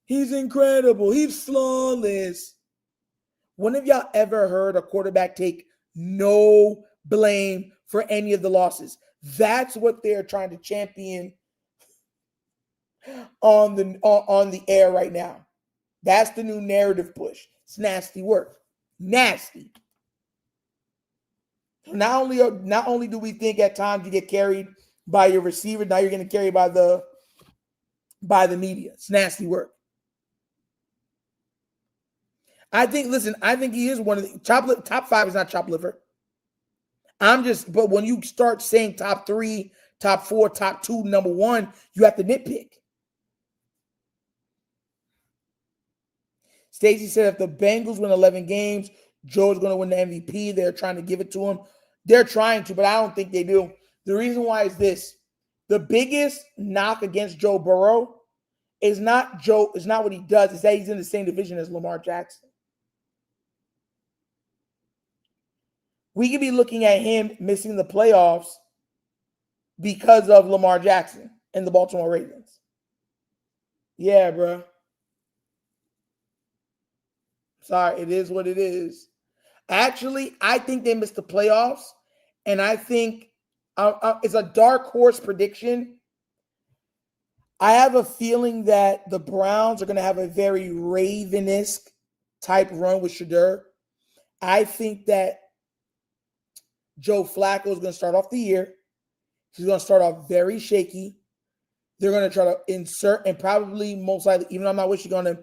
He's incredible. He's flawless. When have y'all ever heard a quarterback take no blame for any of the losses? That's what they're trying to champion on the air right now. That's the new narrative push. It's nasty work. Nasty. Not only do we think at times you get carried by your receiver, now you're getting carried by the media. It's nasty work. I think he is one of the top 5 is not chop liver. But when you start saying top 3, top 4, top 2, number 1, you have to nitpick. Stacey said if the Bengals win 11 games, Joe's going to win the MVP. They're trying to give it to him. They're trying to, but I don't think they do. The reason why is this. The biggest knock against Joe Burrow is not what he does. It's that he's in the same division as Lamar Jackson. We could be looking at him missing the playoffs because of Lamar Jackson and the Baltimore Ravens. Yeah, bro. Sorry, it is what it is. Actually, I think they missed the playoffs, and I think it's a dark horse prediction. I have a feeling that the Browns are going to have a very Raven-esque type run with Shedeur. I think that Joe Flacco is going to start off the year. He's going to start off very shaky. They're going to try to insert and probably most likely, even though I'm not wishing, going to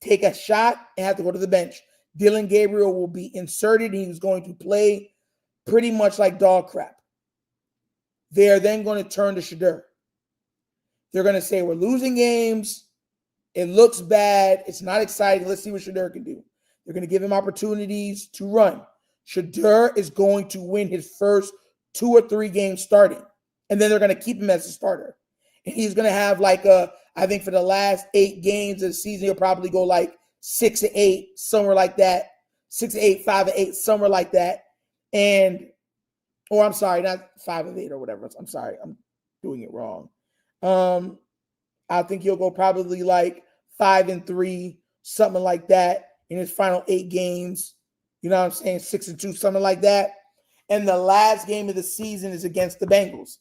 take a shot and have to go to the bench. Dylan Gabriel will be inserted and he's going to play pretty much like dog crap. They're then going to turn to Shedeur. They're going to say, we're losing games. It looks bad. It's not exciting. Let's see what Shedeur can do. They're going to give him opportunities to run. Shedeur is going to win his first 2 or 3 games starting. And then they're going to keep him as a starter. And he's going to have I think for the last 8 games of the season, he'll probably go 6-8, somewhere like that. 6-8, 5-8, somewhere like that. I'm sorry, not 5-8 or whatever. I'm sorry, I'm doing it wrong. I think he'll go probably 5-3, something like that in his final 8 games. You know what I'm saying? 6-2, something like that. And the last game of the season is against the Bengals.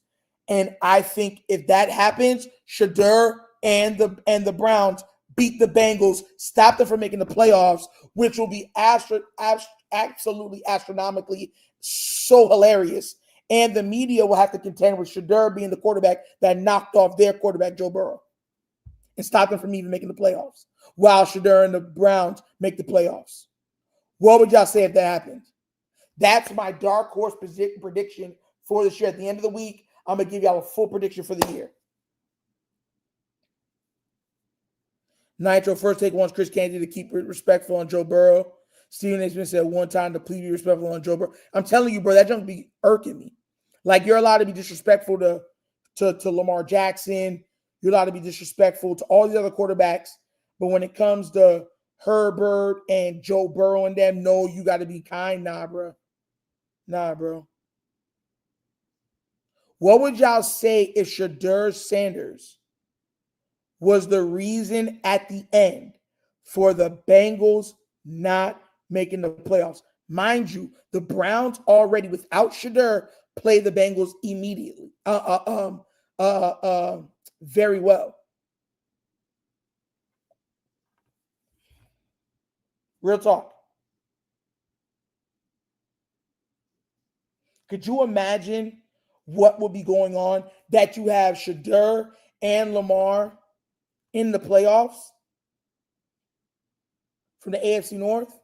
And I think if that happens, Shedeur and the Browns beat the Bengals, stop them from making the playoffs, which will be absolutely astronomically so hilarious. And the media will have to contend with Shedeur being the quarterback that knocked off their quarterback, Joe Burrow, and stop them from even making the playoffs, while Shedeur and the Browns make the playoffs. What would y'all say if that happened? That's my dark horse prediction for this year. At the end of the week, I'm going to give y'all a full prediction for the year. Nitro, first take wants Chris Canty to keep it respectful on Joe Burrow. Stephen A. Smith said one time to please be respectful on Joe Burrow. I'm telling you, bro, that junk be irking me. You're allowed to be disrespectful to Lamar Jackson. You're allowed to be disrespectful to all the other quarterbacks. But when it comes to Herbert and Joe Burrow and them, no, you got to be kind. Nah, bro. What would y'all say if Shedeur Sanders was the reason at the end for the Bengals not making the playoffs? Mind you, the Browns already, without Shedeur, play the Bengals immediately. Very well. Real talk. Could you imagine what will be going on that you have Shedeur and Lamar in the playoffs from the AFC North?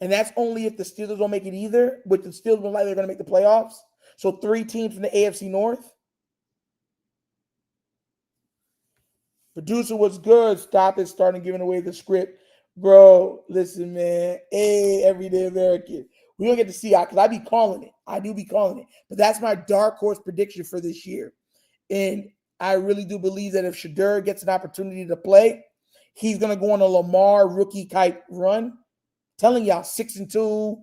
And that's only if the Steelers don't make it either, which the Steelers look like they're going to make the playoffs. So 3 teams from the AFC North. Producer, what's good? Stop it, starting giving away the script. Bro, listen, man. Hey, everyday American. We don't get to see it because I be calling it. I do be calling it. But that's my dark horse prediction for this year. And I really do believe that if Shedeur gets an opportunity to play, he's going to go on a Lamar rookie type run. Telling y'all 6-2,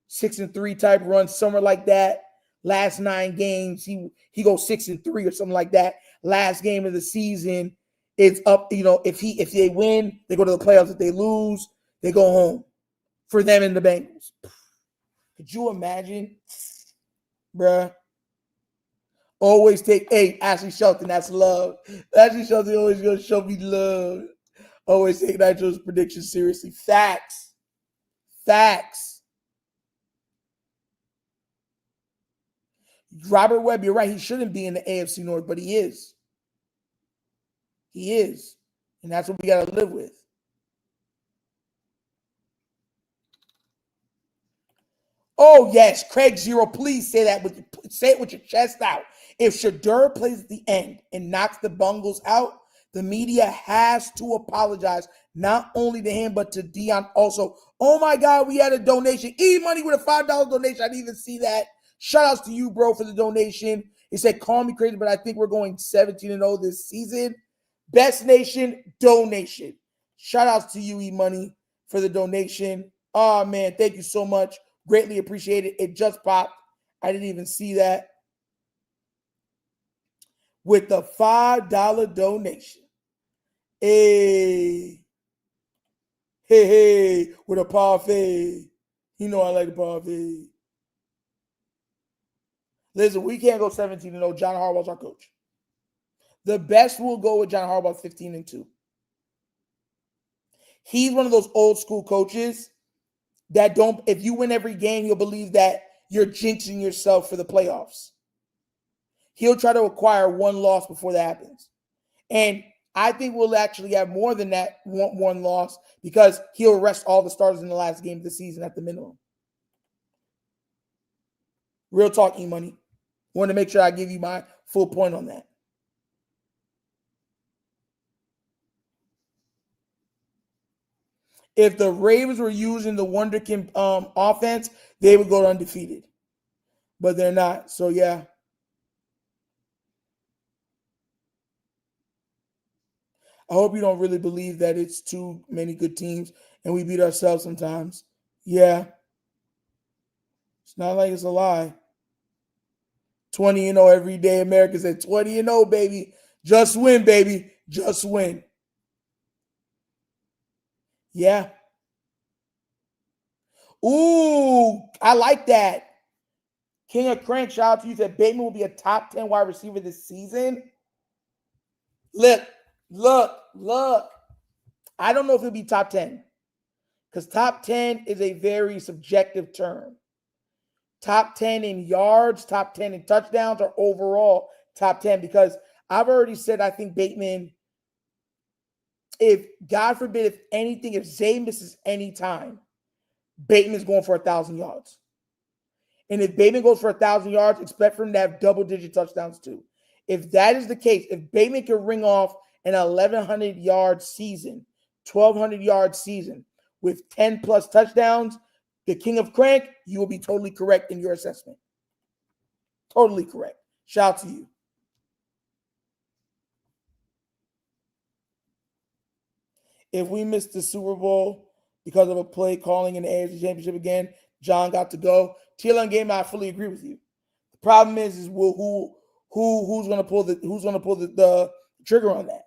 6-3 type run, somewhere like that. Last 9 games, he goes 6-3 or something like that. Last game of the season, it's up. If they win, they go to the playoffs. If they lose, they go home. For them and the Bengals. Could you imagine, bruh? Always take, Ashley Shelton, that's love. Ashley Shelton always going to show me love. Always take Nitro's predictions seriously. Facts. Robert Webb, you're right. He shouldn't be in the AFC North, but he is. He is. And that's what we got to live with. Oh, yes. Craig Zero, please say that. Say it with your chest out. If Shedeur plays at the end and knocks the Bungles out, the media has to apologize, not only to him, but to Dion also. Oh, my God, we had a donation. E-Money with a $5 donation. I didn't even see that. Shout outs to you, bro, for the donation. He said, call me crazy, but I think we're going 17-0 this season. Best Nation donation. Shout outs to you, E-Money, for the donation. Oh, man, thank you so much. Greatly appreciate it. It just popped. I didn't even see that. With the $5 donation. Hey, with a parfait. You know I like the parfait. Listen, we can't go 17-0. John Harbaugh's our coach. The best will go with John Harbaugh 15-2. He's one of those old school coaches that don't, if you win every game, you'll believe that you're jinxing yourself for the playoffs. He'll try to acquire one loss before that happens. And I think we'll actually have more than that one loss because he'll rest all the starters in the last game of the season at the minimum. Real talk, E-Money. Want to make sure I give you my full point on that. If the Ravens were using the Wunderkind offense, they would go undefeated. But they're not. So, yeah. I hope you don't really believe that it's too many good teams and we beat ourselves sometimes. Yeah. It's not like it's a lie. 20-0 every day. America said 20-0, baby. Just win, baby. Just win. Yeah. Ooh, I like that. King of Crank, shout out to you. Said Bateman will be a top 10 wide receiver this season. Look. I don't know if he'll be top 10 because top 10 is a very subjective term. Top 10 in yards, top 10 in touchdowns, or overall top 10 because I've already said I think Bateman, if God forbid, if anything, if Zay misses any time, Bateman's going for 1,000 yards. And if Bateman goes for 1,000 yards, expect for him to have double-digit touchdowns too. If that is the case, if Bateman can ring off an 1,100-yard season, 1,200-yard season with 10-plus touchdowns, the King of Crank, you will be totally correct in your assessment. Totally correct. Shout out to you. If we missed the Super Bowl because of a play calling in the AFC Championship again, John got to go. TLN game, I fully agree with you. The problem is who's going to pull the trigger on that?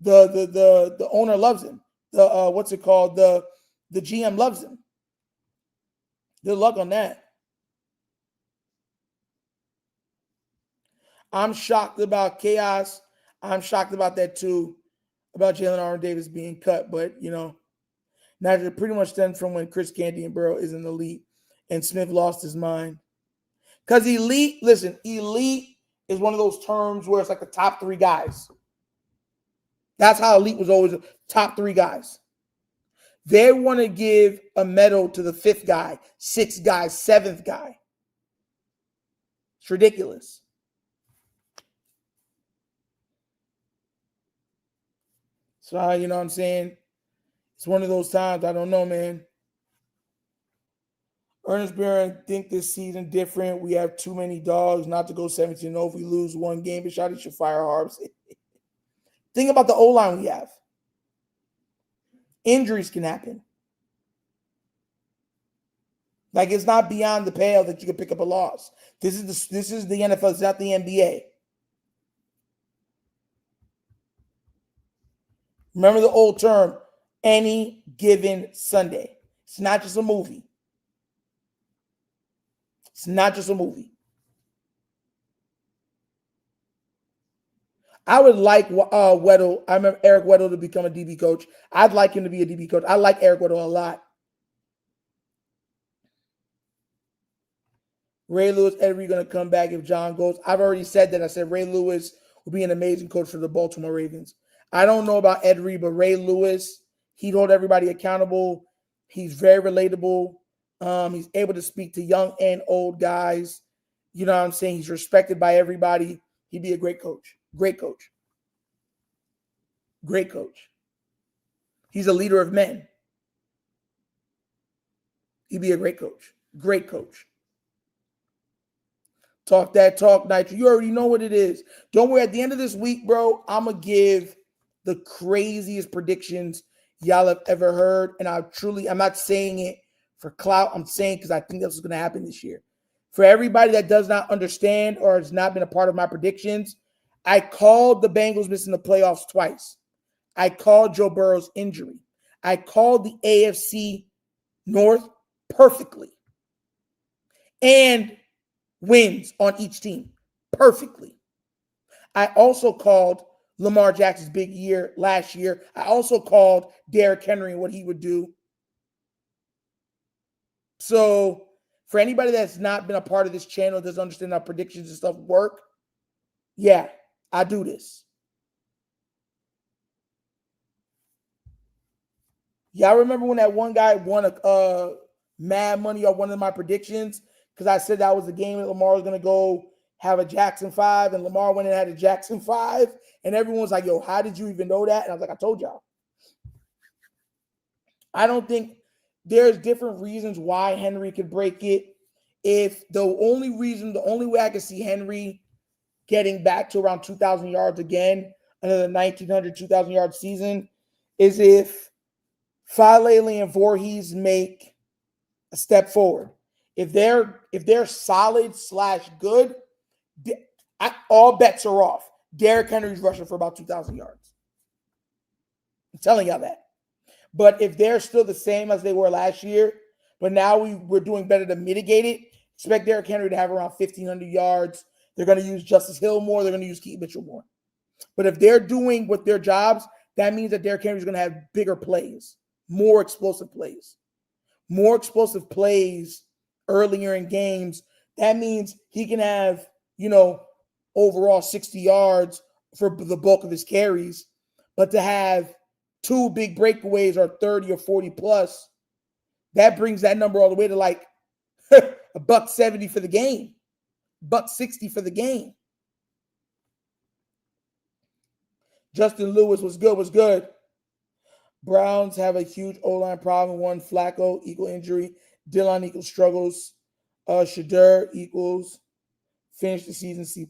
The owner loves him. The GM loves him. Good luck on that. I'm shocked about chaos. I'm shocked about that too, about Jalen Armour Davis being cut. But, now it pretty much stems from when Chris Canty and Burrow is in the elite and Smith lost his mind. Because elite is one of those terms where it's like the top three guys. That's how elite was always top three guys. They want to give a medal to the fifth guy, sixth guy, seventh guy. It's ridiculous. So, you know what I'm saying? It's one of those times, I don't know, man. Ernest Barron think this season different. We have too many dogs not to go 17-0 if we lose one game. But Shotty should fire Harbs. Think about the O-line we have. Injuries can happen. Like, it's not beyond the pale that you can pick up a loss. This is the NFL. It's not the NBA. Remember the old term, any given Sunday. It's not just a movie. It's not just a movie. I would like Weddle. I remember Eric Weddle to become a DB coach. I'd like him to be a DB coach. I like Eric Weddle a lot. Ray Lewis, Ed Reed going to come back if John goes. I've already said that. I said Ray Lewis will be an amazing coach for the Baltimore Ravens. I don't know about Ed Reed, but Ray Lewis, he'd hold everybody accountable. He's very relatable. He's able to speak to young and old guys. You know what I'm saying? He's respected by everybody. He'd be a great coach. Great coach. Great coach. He's a leader of men. He'd be a great coach. Great coach. Talk that talk, Nitro. You already know what it is. Don't worry. At the end of this week, bro, I'm going to give the craziest predictions y'all have ever heard. And I'm not saying it for clout. I'm saying because I think that's what's going to happen this year. For everybody that does not understand or has not been a part of my predictions, I called the Bengals missing the playoffs twice. I called Joe Burrow's injury. I called the AFC North perfectly. And wins on each team perfectly. I also called Lamar Jackson's big year last year. I also called Derrick Henry and what he would do. So for anybody that's not been a part of this channel, doesn't understand how predictions and stuff work, yeah, I do this. Y'all remember when that one guy won a mad money on one of my predictions? Because I said that was the game that Lamar was going to go have a Jackson 5, and Lamar went and had a Jackson 5, and everyone was like, yo, how did you even know that? And I was like, I told y'all. I don't think there's different reasons why Henry could break it. If the only way I could see Henry getting back to around 2,000 yards again, another 1,900, 2,000-yard season, is if Falele and Voorhees make a step forward. If they're solid / good, all bets are off. Derrick Henry's rushing for about 2,000 yards. I'm telling y'all that. But if they're still the same as they were last year, but now we're doing better to mitigate it, expect Derrick Henry to have around 1,500 yards. They're going to use Justice Hill more. They're going to use Keaton Mitchell more. But if they're doing with their jobs, that means that Derrick Henry's going to have bigger plays, more explosive plays. More explosive plays earlier in games. That means he can have, overall 60 yards for the bulk of his carries. But to have 2 big breakaways or 30 or 40 plus, that brings that number all the way to like $170 for the game, $160 for the game. Justin Lewis was good. Browns have a huge O-line problem. 1, Flacco equal injury. Dillon equals struggles. Shadur equals finish the season C+.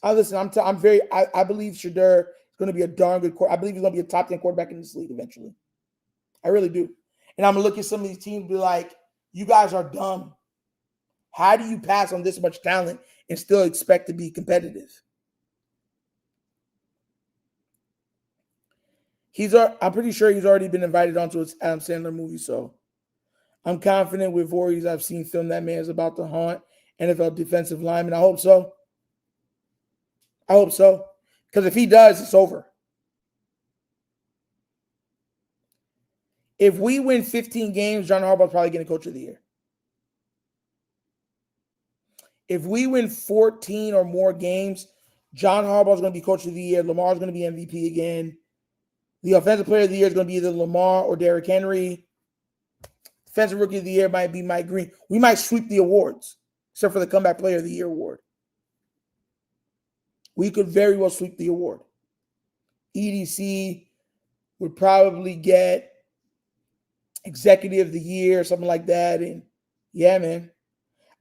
Listen, I believe Shadur is going to be a darn good quarterback. I believe he's going to be a top 10 quarterback in this league eventually. I really do. And I'm going to look at some of these teams and be like, you guys are dumb. How do you pass on this much talent and still expect to be competitive? I'm pretty sure he's already been invited onto his Adam Sandler movie, so I'm confident with Voorhees. I've seen film that man is about to haunt NFL defensive linemen. I hope so. Because if he does, it's over. If we win 15 games, John Harbaugh's probably getting Coach of the Year. If we win 14 or more games, John Harbaugh's going to be Coach of the Year. Lamar's going to be MVP again. The Offensive Player of the Year is going to be either Lamar or Derrick Henry. Defensive Rookie of the Year might be Mike Green. We might sweep the awards, except for the Comeback Player of the Year award. We could very well sweep the award. EDC would probably get Executive of the Year or something like that. And yeah, man.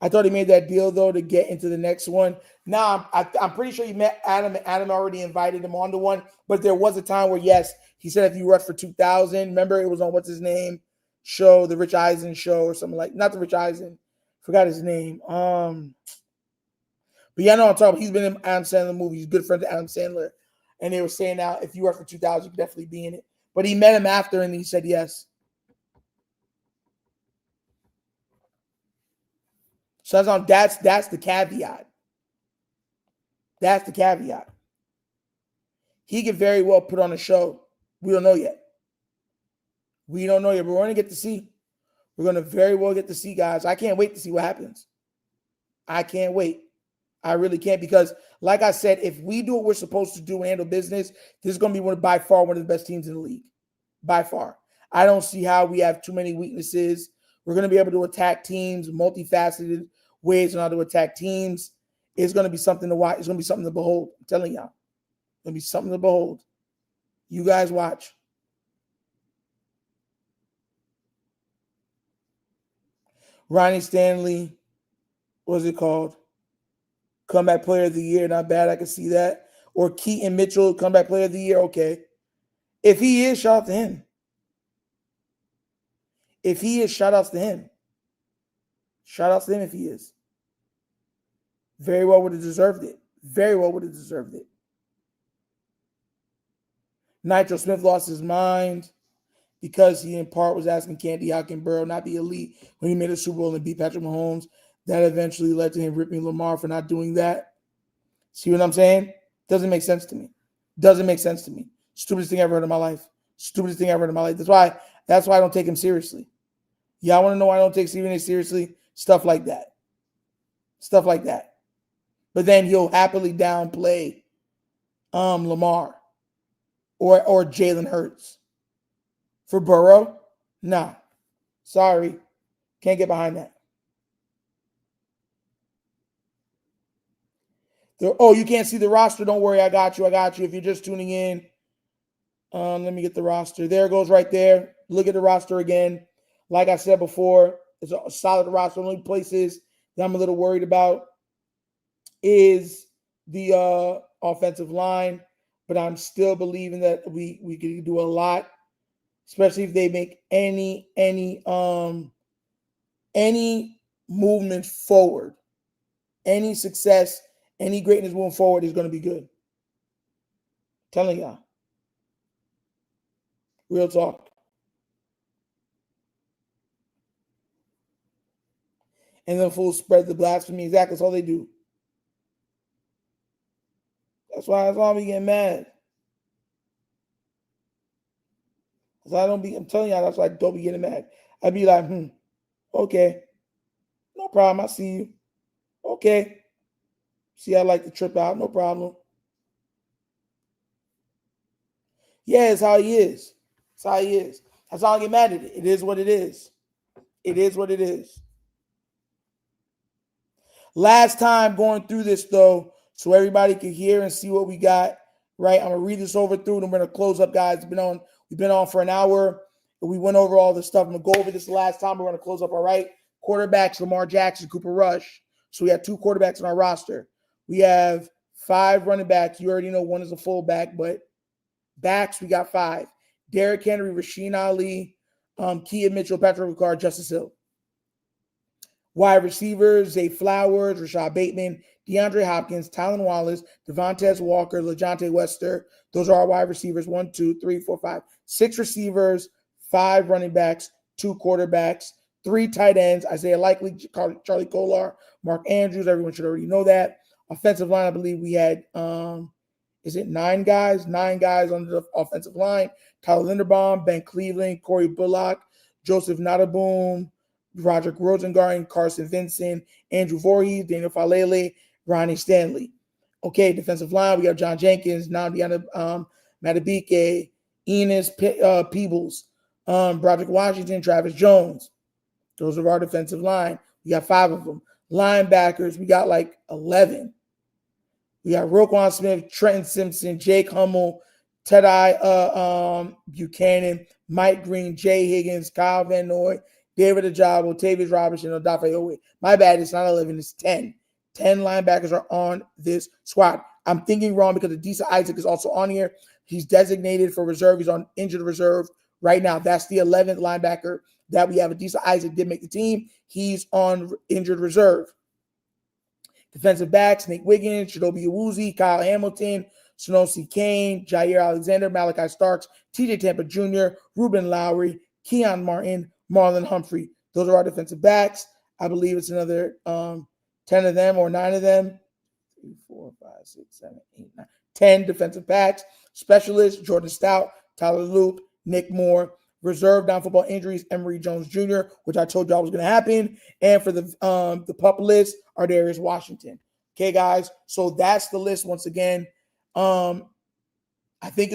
I thought he made that deal, though, to get into the next one. Now, I'm pretty sure he met Adam, and Adam already invited him on to one. But there was a time where, yes, he said if you rush for 2,000, remember it was on what's his name show, the Rich Eisen show or something like, not the Rich Eisen, forgot his name. But yeah, I know I'm talking about. He's been in Adam Sandler movie. He's a good friend to Adam Sandler. And they were saying now, if you rush for 2,000, you could definitely be in it. But he met him after, and he said yes. So that's the caveat. That's the caveat. He could very well put on a show. We don't know yet. But we're going to get to see. We're going to very well get to see guys. I can't wait to see what happens. I can't wait. I really can't, because like I said, if we do what we're supposed to do and handle business, this is going to be by far one of the best teams in the league. By far. I don't see how we have too many weaknesses. We're going to be able to attack teams, multifaceted ways on how to attack teams. It's going to be something to watch. It's going to be something to behold. I'm telling y'all. It's going to be something to behold. You guys watch. Ronnie Stanley, what's it called? Comeback player of the year, not bad. I can see that. Or Keaton Mitchell, comeback player of the year. Okay. If he is, shout out to him. If he is, shout outs to him. Shout outs to him if he is. Very well would have deserved it. Very well would have deserved it. Nitro Smith lost his mind because he in part was asking Candy how can Burrow not be elite when he made a Super Bowl and beat Patrick Mahomes. That eventually led to him ripping Lamar for not doing that. See what I'm saying? Doesn't make sense to me. Doesn't make sense to me. Stupidest thing I ever heard in my life. Stupidest thing I ever heard in my life. That's why I don't take him seriously. Y'all want to know why I don't take Stephen A seriously? Stuff like that. Stuff like that. But then he'll happily downplay Lamar or Jalen Hurts. For Burrow? Nah. Sorry. Can't get behind that. You can't see the roster. Don't worry. I got you. If you're just tuning in, let me get the roster. There it goes right there. Look at the roster again. Like I said before, it's a solid roster. The only places that I'm a little worried about is the offensive line, but I'm still believing that we can do a lot, especially if they make any movement forward, any success, any greatness moving forward is going to be good. I'm telling y'all. Real talk. And then fools spread the blasphemy. Exactly. That's all they do. That's why I'm getting mad. I'm telling y'all, that's why I don't be getting mad. I'd be like, okay. No problem. I see you. Okay. See, I like to trip out. No problem. Yeah, it's how he is. It's how he is. That's how I get mad at it. It is what it is. It is what it is. Last time going through this, though, so everybody can hear and see what we got, right? I'm going to read this over through, and I'm going to close up, guys. We've been on for an hour. We went over all this stuff. I'm going to go over this the last time. We're going to close up, all right? Quarterbacks, Lamar Jackson, Cooper Rush. So we have 2 quarterbacks on our roster. We have 5 running backs. You already know one is a fullback, but backs, we got 5. Derrick Henry, Rasheen Ali, Keaton Mitchell, Patrick Ricard, Justice Hill. Wide receivers, Zay Flowers, Rashad Bateman, DeAndre Hopkins, Tylan Wallace, Devontae Walker, LeJohntay Wester. Those are our wide receivers. 1, 2, 3, 4, 5. 6 receivers, 5 running backs, 2 quarterbacks, 3 tight ends, Isaiah Likely, Charlie Kolar, Mark Andrews. Everyone should already know that. Offensive line, I believe we had, 9 guys? 9 guys on the offensive line. Tyler Linderbaum, Ben Cleveland, Corey Bullock, Joseph Nottaboom, Roderick Rosengarten, Carson Vincent, Andrew Voorhees, Daniel Falele, Ronnie Stanley. Okay, defensive line, we have John Jenkins, Namdi Matabike, Enos Peebles, Broderick Washington, Travis Jones. Those are our defensive line. We got 5 of them. Linebackers, we got like 11. We got Roquan Smith, Trenton Simpson, Jake Hummel, Tedai Buchanan, Mike Green, Jay Higgins, Kyle Van Noy, David Ajabo, Tavius Robinson, Odafe Owe. My bad, it's not 11, it's 10. 10 linebackers are on this squad. I'm thinking wrong because Adisa Isaac is also on here. He's designated for reserve. He's on injured reserve right now. That's the 11th linebacker that we have. Adisa Isaac did make the team. He's on injured reserve. Defensive backs, Nate Wiggins, Chidobe Awuzie, Kyle Hamilton, Sonosi Kane, Jair Alexander, Malachi Starks, TJ Tampa Jr., Ruben Lowry, Keon Martin, Marlon Humphrey. Those are our defensive backs. I believe it's another 10 of them or 9 of them. 3, 4, 5, 6, 7, 8, 9. 10 defensive backs. Specialists, Jordan Stout, Tyler Loop, Nick Moore, reserve non-football injuries, Emory Jones Jr., which I told y'all was going to happen. And for the pup list, Ardarius Washington. Okay, guys. So that's the list once again. I think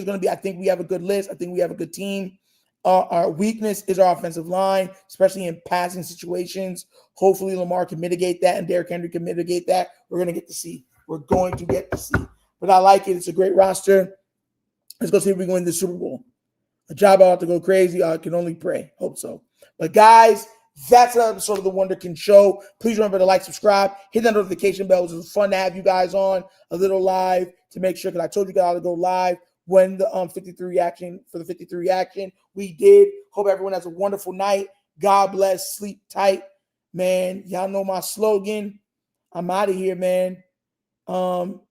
we have a good list. I think we have a good team. Our weakness is our offensive line, especially in passing situations. Hopefully Lamar can mitigate that and Derrick Henry can mitigate that. We're going to get to see. We're going to get to see. But I like it. It's a great roster. Let's go see if we can win the Super Bowl. A job out to go crazy. I can only pray. Hope so. But guys, that's another episode of The Wunderkind Show. Please remember to like, subscribe, hit that notification bell. It was fun to have you guys on a little live to make sure, because I told you guys to go live when the 53 reaction. We did. Hope everyone has a wonderful night. God bless. Sleep tight. Man, y'all know my slogan. I'm out of here, man.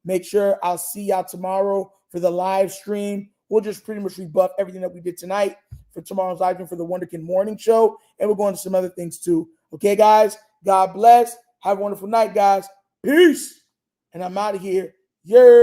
Make sure I'll see y'all tomorrow for the live stream. We'll just pretty much rebuff everything that we did tonight for tomorrow's live stream for the Wunderkind Morning Show. And we're going to some other things too. Okay, guys? God bless. Have a wonderful night, guys. Peace. And I'm out of here. Yeah.